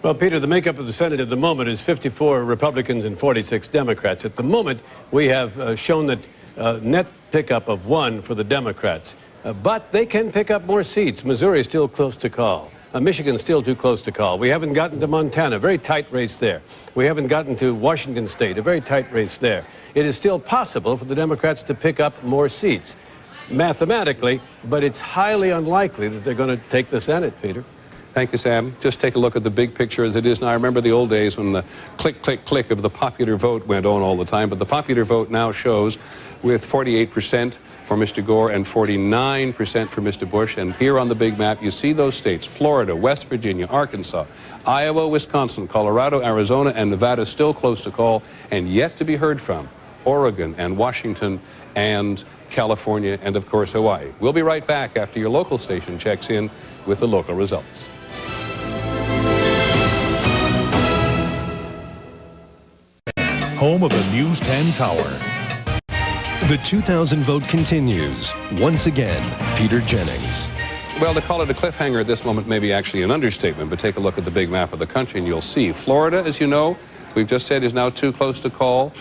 Well, Peter, the makeup of the Senate at the moment is 54 Republicans and 46 Democrats. At the moment, we have shown that net pickup of 1 for the Democrats. But they can pick up more seats. Missouri is still close to call. Michigan's still too close to call. We haven't gotten to Montana, very tight race there. We haven't gotten to Washington State, a very tight race there. It is still possible for the Democrats to pick up more seats, mathematically, but it's highly unlikely that they're going to take the Senate, Peter. Thank you, Sam. Just take a look at the big picture as it is now. I remember the old days when the click, click, click of the popular vote went on all the time, but the popular vote now shows with 48% for Mr. Gore and 49% for Mr. Bush. And here on the big map, you see those states: Florida, West Virginia, Arkansas, Iowa, Wisconsin, Colorado, Arizona, and Nevada still close to call and yet to be heard from. Oregon and Washington and California and, of course, Hawaii. We'll be right back after your local station checks in with the local results. Home of the News 10 Tower. The 2000 vote continues. Once again, Peter Jennings. Well, to call it a cliffhanger at this moment may be actually an understatement, but take a look at the big map of the country and you'll see. Florida, as you know, we've just said is now too close to call.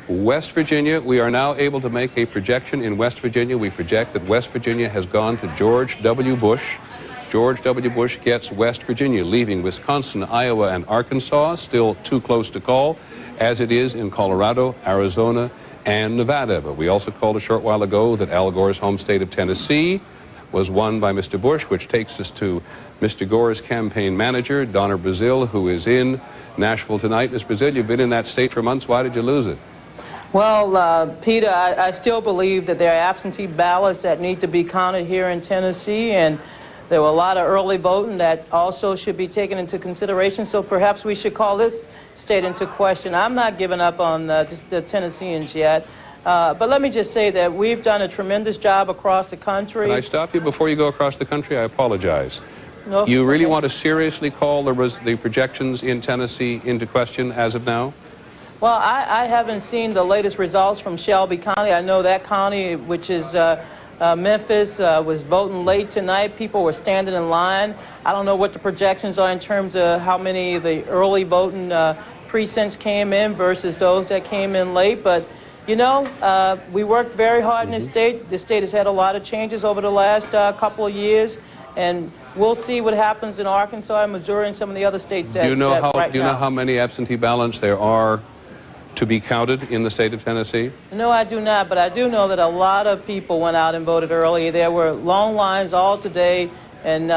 West Virginia, we are now able to make a projection in West Virginia. We project that West Virginia has gone to George W. Bush. George W. Bush gets West Virginia, leaving Wisconsin, Iowa, and Arkansas still too close to call, as it is in Colorado, Arizona, and Nevada. But we also called a short while ago that Al Gore's home state of Tennessee was won by Mr. Bush, which takes us to Mr. Gore's campaign manager, Donna Brazile, who is in Nashville tonight. Ms. Brazile, you've been in that state for months. Why did you lose it? Well, Peter, I still believe that there are absentee ballots that need to be counted here in Tennessee, and there were a lot of early voting that also should be taken into consideration, so perhaps we should call this state into question. I'm not giving up on the Tennesseans yet, but let me just say that we've done a tremendous job across the country. Can I stop you before you go across the country? I apologize. No, you really okay. want to seriously call the projections in Tennessee into question as of now? Well, I haven't seen the latest results from Shelby County. I know that county, which is Memphis, was voting late tonight. People were standing in line. I don't know what the projections are in terms of how many of the early voting precincts came in versus those that came in late. But, you know, we worked very hard in this state. The state has had a lot of changes over the last couple of years. And we'll see what happens in Arkansas and Missouri and some of the other states that, do you know know how many absentee ballots there are to be counted in the state of Tennessee? No, I do not, but I do know that a lot of people went out and voted early. There were long lines all today in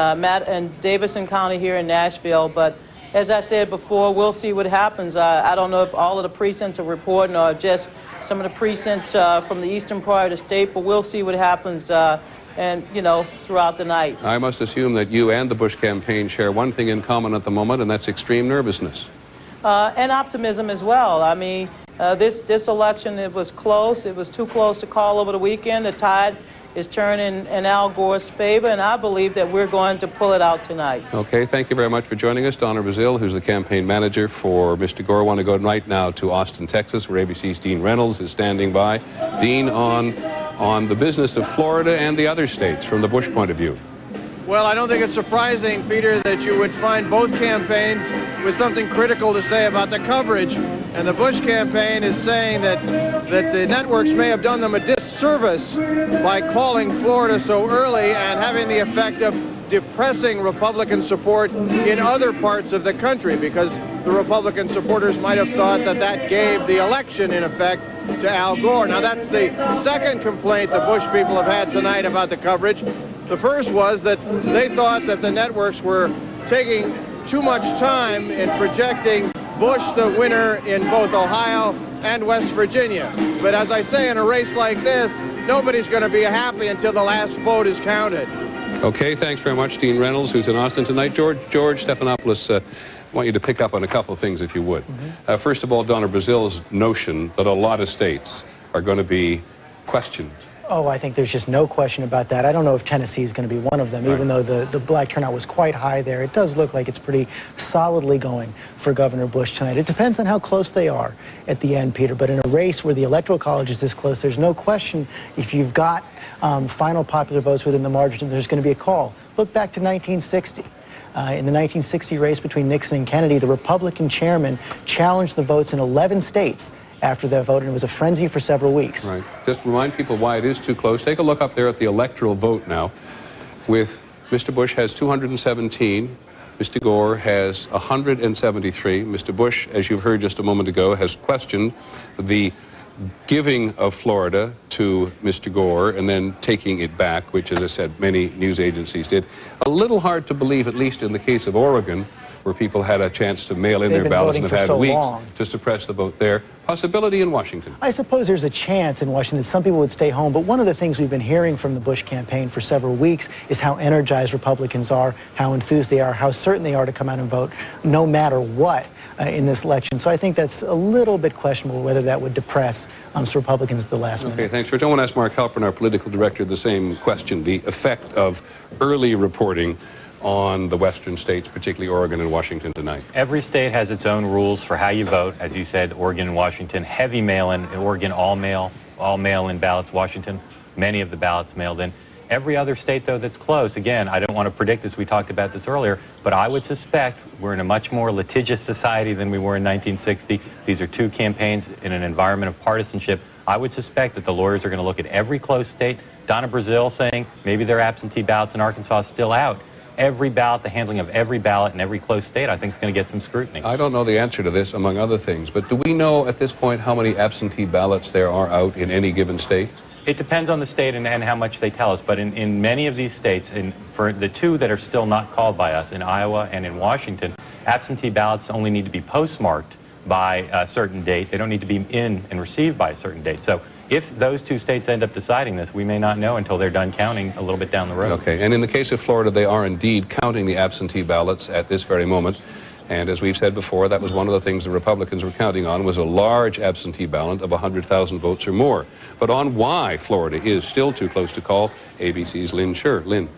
Davidson County here in Nashville, but as I said before, we'll see what happens. I don't know if all of the precincts are reporting or just some of the precincts from the eastern part of the state, but we'll see what happens and, you know, throughout the night. I must assume that you and the Bush campaign share one thing in common at the moment, and that's extreme nervousness. And optimism as well. I mean, this election, it was close. It was too close to call over the weekend. The tide is turning in Al Gore's favor, and I believe that we're going to pull it out tonight. Okay, thank you very much for joining us. Donna Brazile, who's the campaign manager for Mr. Gore. I want to go right now to Austin, Texas, where ABC's Dean Reynolds is standing by. Dean, on the business of Florida and the other states from the Bush point of view. Well, I don't think it's surprising, Peter, that you would find both campaigns with something critical to say about the coverage. And the Bush campaign is saying that the networks may have done them a disservice by calling Florida so early and having the effect of depressing Republican support in other parts of the country, because the Republican supporters might have thought that that gave the election, in effect, to Al Gore. Now, that's the second complaint the Bush people have had tonight about the coverage. The first was that they thought that the networks were taking too much time in projecting Bush the winner in both Ohio and West Virginia. But as I say, in a race like this, nobody's going to be happy until the last vote is counted. Okay, thanks very much, Dean Reynolds, who's in Austin tonight. George Stephanopoulos, I want you to pick up on a couple of things, if you would. First of all, Donna Brazil's notion that a lot of states are going to be questioned. Oh, I think there's just no question about that. I don't know if Tennessee is going to be one of them, even though the black turnout was quite high there. It does look like it's pretty solidly going for Governor Bush tonight. It depends on how close they are at the end, Peter, but in a race where the Electoral College is this close, there's no question if you've got final popular votes within the margin, there's going to be a call. Look back to 1960. In the 1960 race between Nixon and Kennedy, the Republican chairman challenged the votes in 11 states after that vote, and it was a frenzy for several weeks. Right. Just remind people why it is too close. Take a look up there at the electoral vote now. With Mr. Bush has 217, Mr. Gore has 173. Mr. Bush, as you've heard just a moment ago, has questioned the giving of Florida to Mr. Gore and then taking it back, which, as I said, many news agencies did. A little hard to believe, at least in the case of Oregon, where people had a chance to mail in their ballots and have had weeks to suppress the vote there. Possibility in Washington. I suppose there's a chance in Washington that some people would stay home, but one of the things we've been hearing from the Bush campaign for several weeks is how energized Republicans are, how enthused they are, how certain they are to come out and vote no matter what in this election. So I think that's a little bit questionable whether that would depress some Republicans at the last minute. Okay, thanks, Rich. I want to ask Mark Halperin, our political director, the same question, the effect of early reporting on the western states, particularly Oregon and Washington tonight. Every state has its own rules for how you vote. As you said, Oregon and Washington, heavy mail-in. In Oregon, all mail-in ballots. Washington, many of the ballots mailed in. Every other state, though, that's close, again, I don't want to predict this, we talked about this earlier, but I would suspect we're in a much more litigious society than we were in 1960. These are two campaigns in an environment of partisanship. I would suspect that the lawyers are going to look at every close state. Donna Brazil saying maybe their absentee ballots in Arkansas is still out. Every ballot, the handling of every ballot in every close state, I think is going to get some scrutiny. I don't know the answer to this, among other things, but do we know at this point how many absentee ballots there are out in any given state? It depends on the state and how much they tell us, but in many of these states, for the two that are still not called by us, in Iowa and in Washington, absentee ballots only need to be postmarked by a certain date. They don't need to be in and received by a certain date. So if those two states end up deciding this, we may not know until they're done counting a little bit down the road. Okay, and in the case of Florida, they are indeed counting the absentee ballots at this very moment. And as we've said before, that was one of the things the Republicans were counting on, was a large absentee ballot of 100,000 votes or more. But on why Florida is still too close to call, ABC's Lynn Scher. Lynn.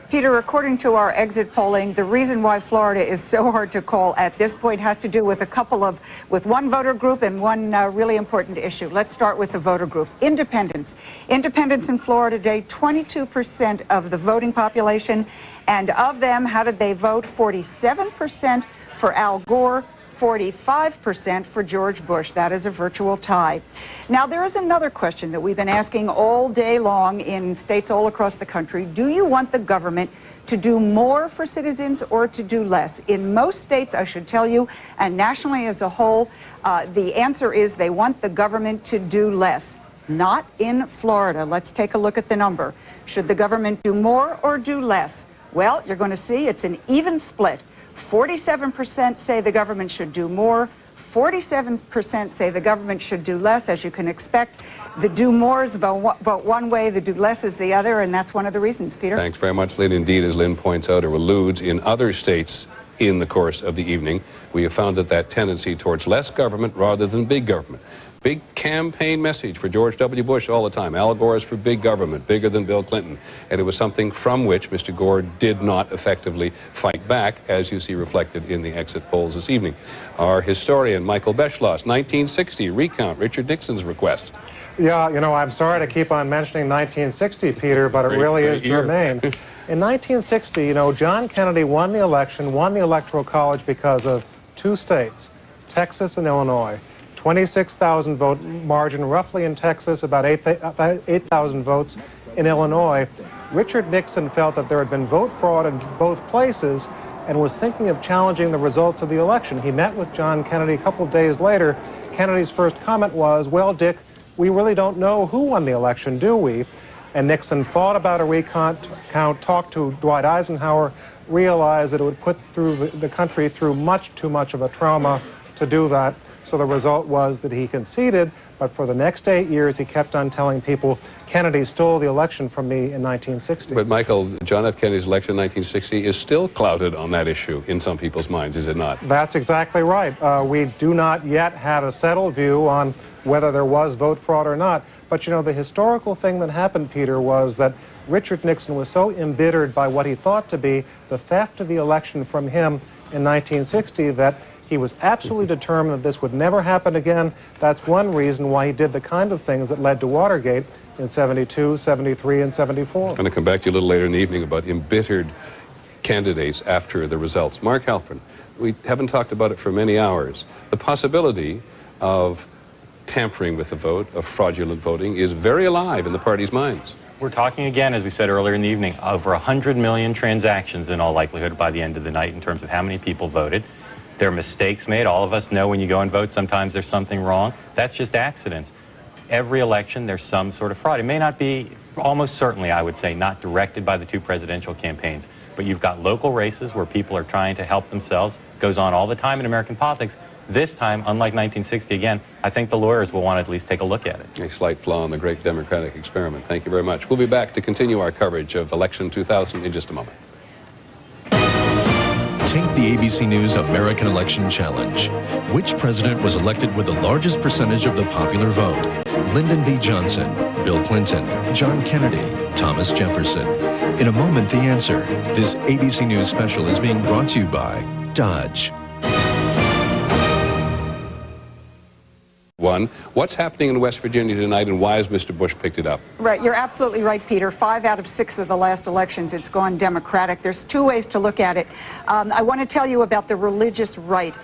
Peter, according to our exit polling, the reason why Florida is so hard to call at this point has to do with with one voter group and one really important issue. Let's start with the voter group. Independents. Independents in Florida today, 22% of the voting population. And of them, how did they vote? 47% for Al Gore, 45% for George Bush. That is a virtual tie. Now, there is another question that we've been asking all day long in states all across the country. Do you want the government to do more for citizens or to do less? In most states, I should tell you, and nationally as a whole, the answer is they want the government to do less. Not in Florida. Let's take a look at the number. Should the government do more or do less? Well, you're going to see it's an even split. 47% say the government should do more. 47% say the government should do less. As you can expect, the do more is about one way, the do less is the other, and that's one of the reasons, Peter. Thanks very much, Lynn. Indeed, as Lynn points out or alludes, in other states in the course of the evening, we have found that tendency towards less government rather than big government. Big campaign message for George W. Bush all the time. Al Gore is for big government, bigger than Bill Clinton. And it was something from which Mr. Gore did not effectively fight back, as you see reflected in the exit polls this evening. Our historian, Michael Beschloss, 1960, recount Richard Nixon's request. Yeah, you know, I'm sorry to keep on mentioning 1960, Peter, but it really is germane. In 1960, you know, John Kennedy won the election, won the Electoral College because of two states, Texas and Illinois. 26,000 vote margin roughly in Texas, about 8,000 votes in Illinois. Richard Nixon felt that there had been vote fraud in both places and was thinking of challenging the results of the election. He met with John Kennedy a couple of days later. Kennedy's first comment was, well, Dick, we really don't know who won the election, do we? And Nixon thought about a recount, talked to Dwight Eisenhower, realized that it would put the country through much too much of a trauma to do that. So the result was that he conceded, but for the next 8 years, he kept on telling people, Kennedy stole the election from me in 1960. But Michael, John F. Kennedy's election in 1960 is still clouded on that issue in some people's minds, is it not? That's exactly right. We do not yet have a settled view on whether there was vote fraud or not. But, you know, the historical thing that happened, Peter, was that Richard Nixon was so embittered by what he thought to be the theft of the election from him in 1960 that he was absolutely determined that this would never happen again. That's one reason why he did the kind of things that led to Watergate in 72, 73, and 74. I'm going to come back to you a little later in the evening about embittered candidates after the results. Mark Halperin, we haven't talked about it for many hours. The possibility of tampering with the vote, of fraudulent voting, is very alive in the party's minds. We're talking again, as we said earlier in the evening, over 100 million transactions in all likelihood by the end of the night in terms of how many people voted. There are mistakes made. All of us know when you go and vote, sometimes there's something wrong. That's just accidents. Every election, there's some sort of fraud. It may not be, almost certainly, I would say, not directed by the two presidential campaigns, but you've got local races where people are trying to help themselves. It goes on all the time in American politics. This time, unlike 1960 again, I think the lawyers will want to at least take a look at it. A slight flaw in the great democratic experiment. Thank you very much. We'll be back to continue our coverage of election 2000 in just a moment. Take the ABC News American Election Challenge. Which president was elected with the largest percentage of the popular vote? Lyndon B. Johnson, Bill Clinton, John Kennedy, Thomas Jefferson. In a moment, the answer. This ABC News special is being brought to you by Dodge. What's happening in West Virginia tonight, and why has Mr. Bush picked it up? Right, you're absolutely right, Peter. 5 out of 6 of the last elections, it's gone Democratic. There's 2 ways to look at it. I want to tell you about the religious right.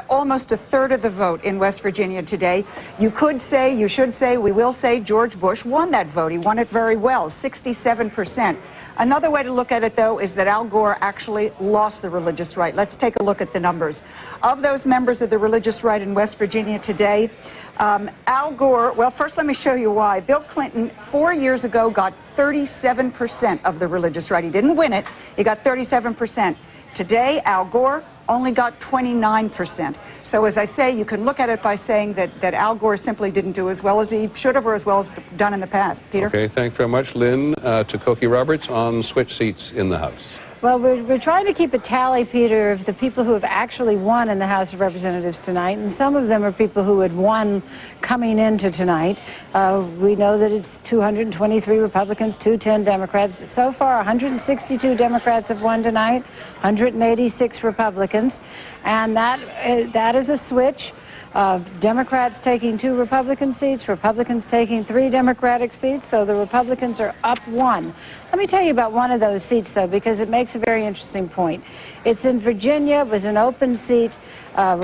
Almost a third of the vote in West Virginia today. You could say, you should say, we will say George Bush won that vote. He won it very well, 67%. Another way to look at it, though, is that Al Gore actually lost the religious right. Let's take a look at the numbers. Of those members of the religious right in West Virginia today, Al Gore, well, first let me show you why. Bill Clinton, 4 years ago, got 37% of the religious right. He didn't win it. He got 37%. Today, Al Gore only got 29%. So as I say, you can look at it by saying that Al Gore simply didn't do as well as he should have or as well as done in the past. Peter? Okay, thanks very much. Lynn, to Cokie Roberts on switch seats in the House. Well, we're trying to keep a tally, Peter, of the people who have actually won in the House of Representatives tonight, and some of them are people who had won coming into tonight. We know that it's 223 Republicans, 210 Democrats. So far, 162 Democrats have won tonight, 186 Republicans, and that is a switch. Democrats taking 2 Republican seats, Republicans taking 3 Democratic seats, so the Republicans are up 1. Let me tell you about one of those seats, though, because it makes a very interesting point. It's in Virginia. It was an open seat, a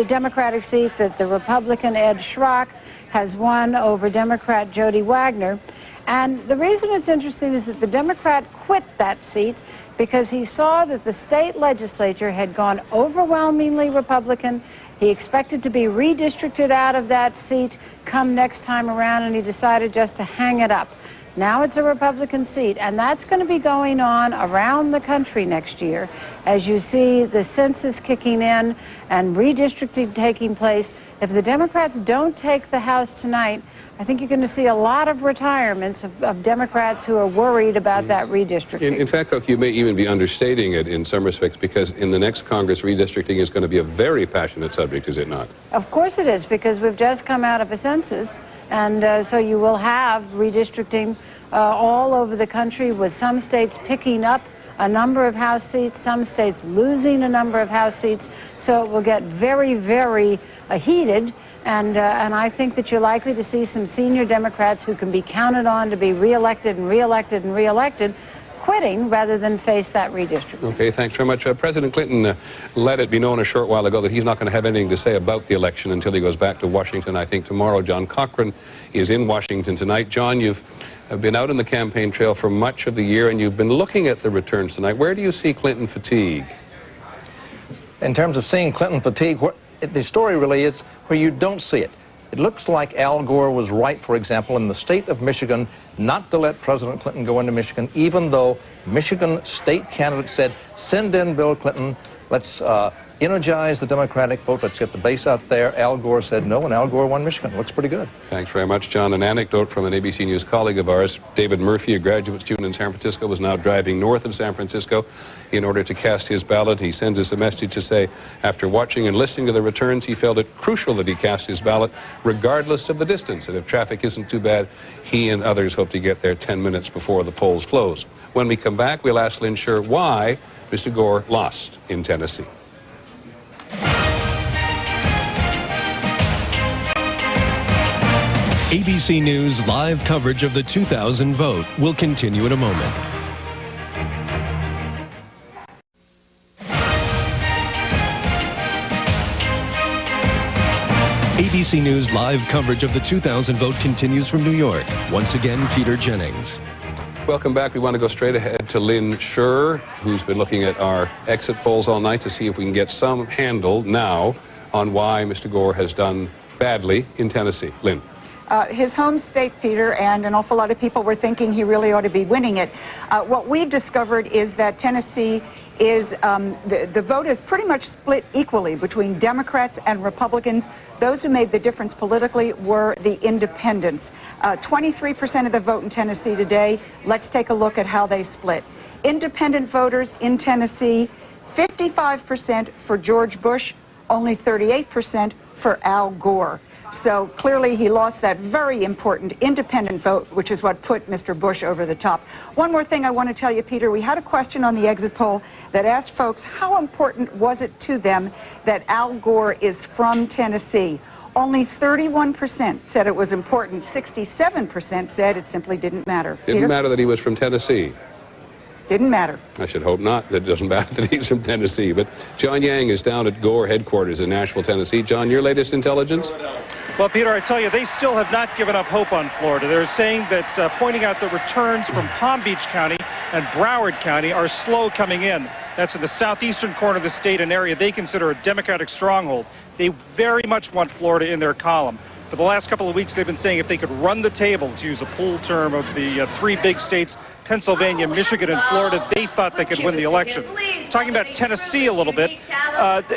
Democratic seat that the Republican Ed Schrock has won over Democrat Jody Wagner. And the reason it's interesting is that the Democrat quit that seat because he saw that the state legislature had gone overwhelmingly Republican. He expected to be redistricted out of that seat come next time around, and he decided just to hang it up. Now it's a Republican seat, and that's going to be going on around the country next year as you see the census kicking in and redistricting taking place. If the Democrats don't take the House tonight, I think you're going to see a lot of retirements of Democrats who are worried about that redistricting. In fact, Cokie, you may even be understating it in some respects, because in the next Congress, redistricting is going to be a very passionate subject, is it not? Of course it is, because we've just come out of a census, and so you will have redistricting all over the country, with some states picking up a number of House seats, some states losing a number of House seats, so it will get very, very heated. And I think that you're likely to see some senior Democrats who can be counted on to be reelected and reelected and reelected quitting rather than face that redistricting. Okay, thanks very much. President Clinton let it be known a short while ago that he's not going to have anything to say about the election until he goes back to Washington, I think, tomorrow. John Cochran is in Washington tonight. John, you've been out on the campaign trail for much of the year, and you've been looking at the returns tonight. Where do you see Clinton fatigue? In terms of seeing Clinton fatigue, the story really is where you don't see it. It looks like Al Gore was right, for example, in the state of Michigan, not to let President Clinton go into Michigan, even though Michigan state candidates said, send in Bill Clinton, let's energize the Democratic vote. Let's get the base out there. Al Gore said no, and Al Gore won Michigan. Looks pretty good. Thanks very much, John. An anecdote from an ABC News colleague of ours, David Murphy, a graduate student in San Francisco, was now driving north of San Francisco in order to cast his ballot. He sends us a message to say, after watching and listening to the returns, he felt it crucial that he cast his ballot regardless of the distance. And if traffic isn't too bad, he and others hope to get there 10 minutes before the polls close. When we come back, we'll ask Lynn Sherr why Mr. Gore lost in Tennessee. ABC News live coverage of the 2000 vote will continue in a moment. ABC News live coverage of the 2000 vote continues from New York. Once again, Peter Jennings. Welcome back. We want to go straight ahead to Lynn Sherr, who's been looking at our exit polls all night to see if we can get some handle now on why Mr. Gore has done badly in Tennessee. Lynn. His home state, Peter, and an awful lot of people were thinking he really ought to be winning it. What we've discovered is that Tennessee is, the vote is pretty much split equally between Democrats and Republicans. Those who made the difference politically were the independents. 23% of the vote in Tennessee today. Let's take a look at how they split. Independent voters in Tennessee, 55% for George Bush, only 38% for Al Gore. So clearly he lost that very important independent vote, which is what put Mr. Bush over the top. One more thing I want to tell you, Peter, we had a question on the exit poll that asked folks how important was it to them that Al Gore is from Tennessee. Only 31% said it was important. 67% said it simply didn't matter. Didn't matter that he was from Tennessee. Didn't matter. I should hope not. That it doesn't matter that he's from Tennessee. But John Yang is down at Gore headquarters in Nashville, Tennessee. John, your latest intelligence? Well, Peter, I tell you, they still have not given up hope on Florida. They're saying that pointing out the returns from Palm Beach County and Broward County are slow coming in. That's in the southeastern corner of the state, an area they consider a Democratic stronghold. They very much want Florida in their column. For the last couple of weeks, they've been saying if they could run the table, to use a pool term of the three big states, Pennsylvania, Michigan, and Florida, they thought they could win the election. Talking about Tennessee a little bit,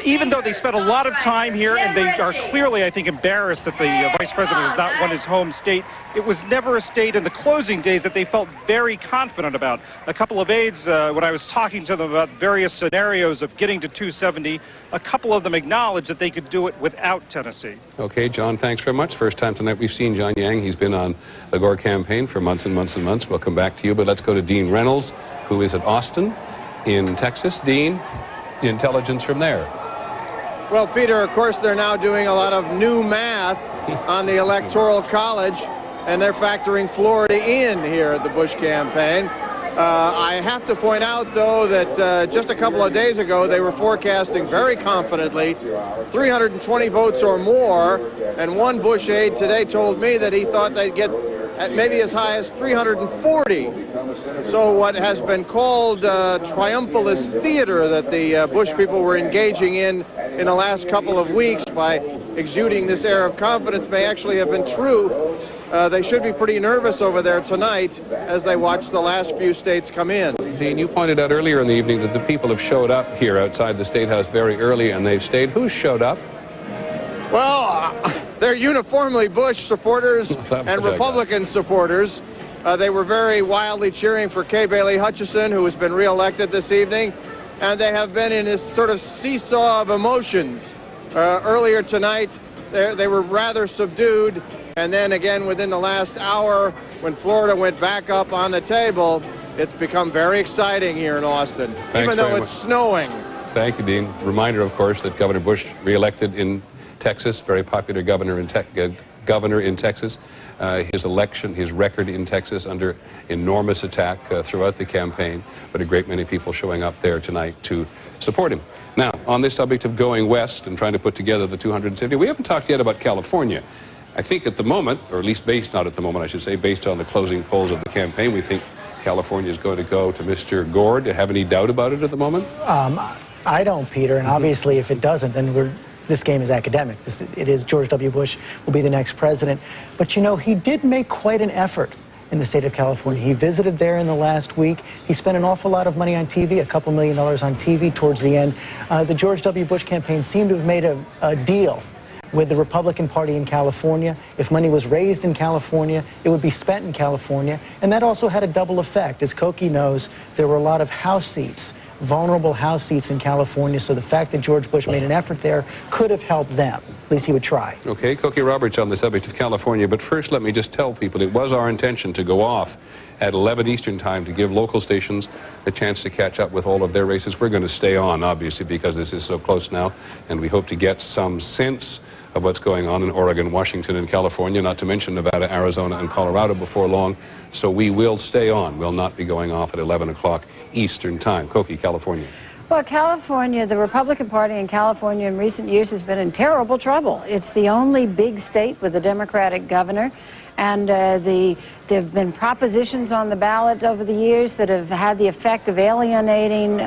even though they spent a lot of time here and they are clearly, I think, embarrassed that the vice president has not won his home state, it was never a state in the closing days that they felt very confident about. A couple of aides, when I was talking to them about various scenarios of getting to 270, a couple of them acknowledged that they could do it without Tennessee. Okay, John, thanks very much. First time tonight we've seen John Yang. He's been on the Gore campaign for months and months and months. We'll come back to you, but let's go to Dean Reynolds, who is at Austin in Texas. Dean, intelligence from there. Well, Peter, of course, they're now doing a lot of new math on the Electoral College, and they're factoring Florida in here at the Bush campaign. I have to point out, though, that just a couple of days ago, they were forecasting very confidently 320 votes or more, and one Bush aide today told me that he thought they'd get at maybe as high as 340. So what has been called triumphalist theater that the Bush people were engaging in the last couple of weeks by exuding this air of confidence may actually have been true. They should be pretty nervous over there tonight as they watch the last few states come in. Dean, you pointed out earlier in the evening that the people have showed up here outside the State House very early, and they've stayed. Who showed up? Well, they're uniformly Bush supporters and Republican supporters. They were very wildly cheering for Kay Bailey Hutchison, who has been reelected this evening, and they have been in this sort of seesaw of emotions. Earlier tonight, they were rather subdued, and then again within the last hour, when Florida went back up on the table, it's become very exciting here in Austin, even though it's snowing. Thank you, Dean. Reminder, of course, that Governor Bush reelected in Texas, very popular governor in Texas. His election, his record in Texas under enormous attack throughout the campaign, but a great many people showing up there tonight to support him. Now, on this subject of going west and trying to put together the 270, we haven't talked yet about California. I think at the moment, or at least not at the moment, I should say, based on the closing polls of the campaign, we think California is going to go to Mr. Gore. Do you have any doubt about it at the moment? I don't, Peter, and obviously if it doesn't, then this game is academic. It is George W. Bush will be the next president. But, you know, he did make quite an effort in the state of California. He visited there in the last week. He spent an awful lot of money on TV, a couple $1 million on TV towards the end. The George W. Bush campaign seemed to have made a deal with the Republican Party in California. If money was raised in California, it would be spent in California. And that also had a double effect. As Cokie knows, there were a lot of House seats, vulnerable House seats in California, so the fact that George Bush made an effort there could have helped them. At least he would try. Okay, Cokie Roberts on the subject of California, but first let me just tell people it was our intention to go off at 11 Eastern time to give local stations a chance to catch up with all of their races. We're going to stay on, obviously, because this is so close now, and we hope to get some sense of what's going on in Oregon, Washington, and California, not to mention Nevada, Arizona, and Colorado before long. So we will stay on. We'll not be going off at 11 o'clock Eastern time. Cokie, California. Well, California, the Republican Party in California in recent years has been in terrible trouble. It's the only big state with a Democratic governor, and there have been propositions on the ballot over the years that have had the effect of alienating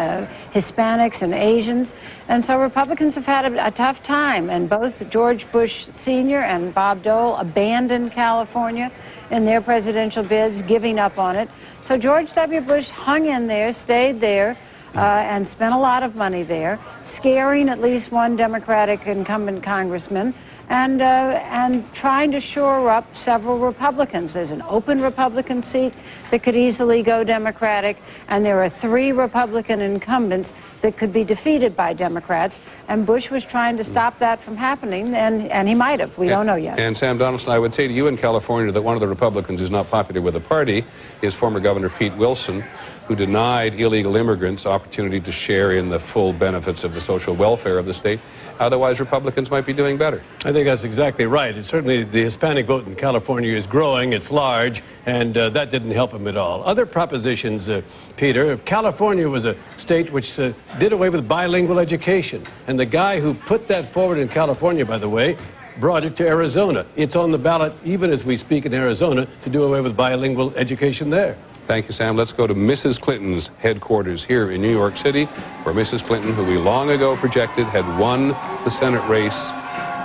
Hispanics and Asians, and so Republicans have had a tough time, and both George Bush Sr. and Bob Dole abandoned California in their presidential bids, giving up on it. So George W. Bush hung in there, stayed there, and spent a lot of money there, scaring at least one Democratic incumbent congressman, and trying to shore up several Republicans. There's an open Republican seat that could easily go Democratic, and there are 3 Republican incumbents that could be defeated by Democrats, and Bush was trying to stop that from happening, and he might have. We don't know yet. And Sam Donaldson, I would say to you in California that one of the Republicans who's not popular with the party is former Governor Pete Wilson, who denied illegal immigrants opportunity to share in the full benefits of the social welfare of the state. Otherwise, Republicans might be doing better. I think that's exactly right. And certainly the Hispanic vote in California is growing, it's large, and that didn't help him at all. Other propositions, Peter, if California was a state which did away with bilingual education, and the guy who put that forward in California, by the way, brought it to Arizona. It's on the ballot, even as we speak in Arizona, to do away with bilingual education there. Thank you, Sam. Let's go to Mrs. Clinton's headquarters here in New York City, where Mrs. Clinton, who we long ago projected had won the Senate race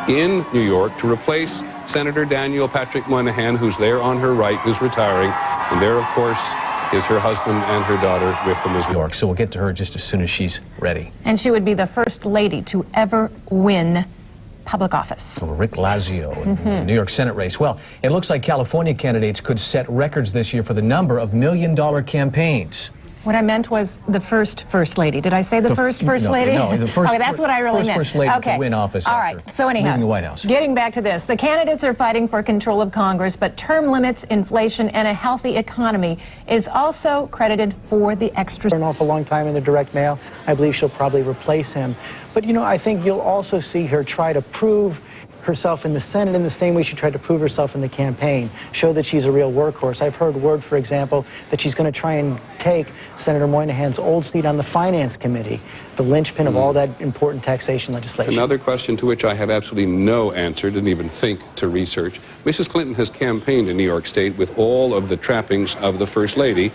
in New York to replace Senator Daniel Patrick Moynihan, who's there on her right, who's retiring. And there, of course, is her husband and her daughter with them as well. New York, so we'll get to her just as soon as she's ready. And she would be the first lady to ever win public office. Rick Lazio in the New York Senate race. Well, it looks like California candidates could set records this year for the number of million-dollar campaigns. What I meant was the first lady. Did I say the first lady? No, the first. Okay, that's what I really meant. First lady to win office. All right. So anyhow, leaving the White House. Getting back to this, the candidates are fighting for control of Congress, but term limits, inflation, and a healthy economy is also credited for the extra. For an awful long time in the direct mail. I believe she'll probably replace him. But you know, I think you'll also see her try to prove herself in the Senate in the same way she tried to prove herself in the campaign, show that she's a real workhorse. I've heard word, for example, that she's going to try and take Senator Moynihan's old seat on the Finance Committee, the linchpin of all that important taxation legislation. Another question to which I have absolutely no answer, didn't even think to research. Mrs. Clinton has campaigned in New York State with all of the trappings of the First Lady,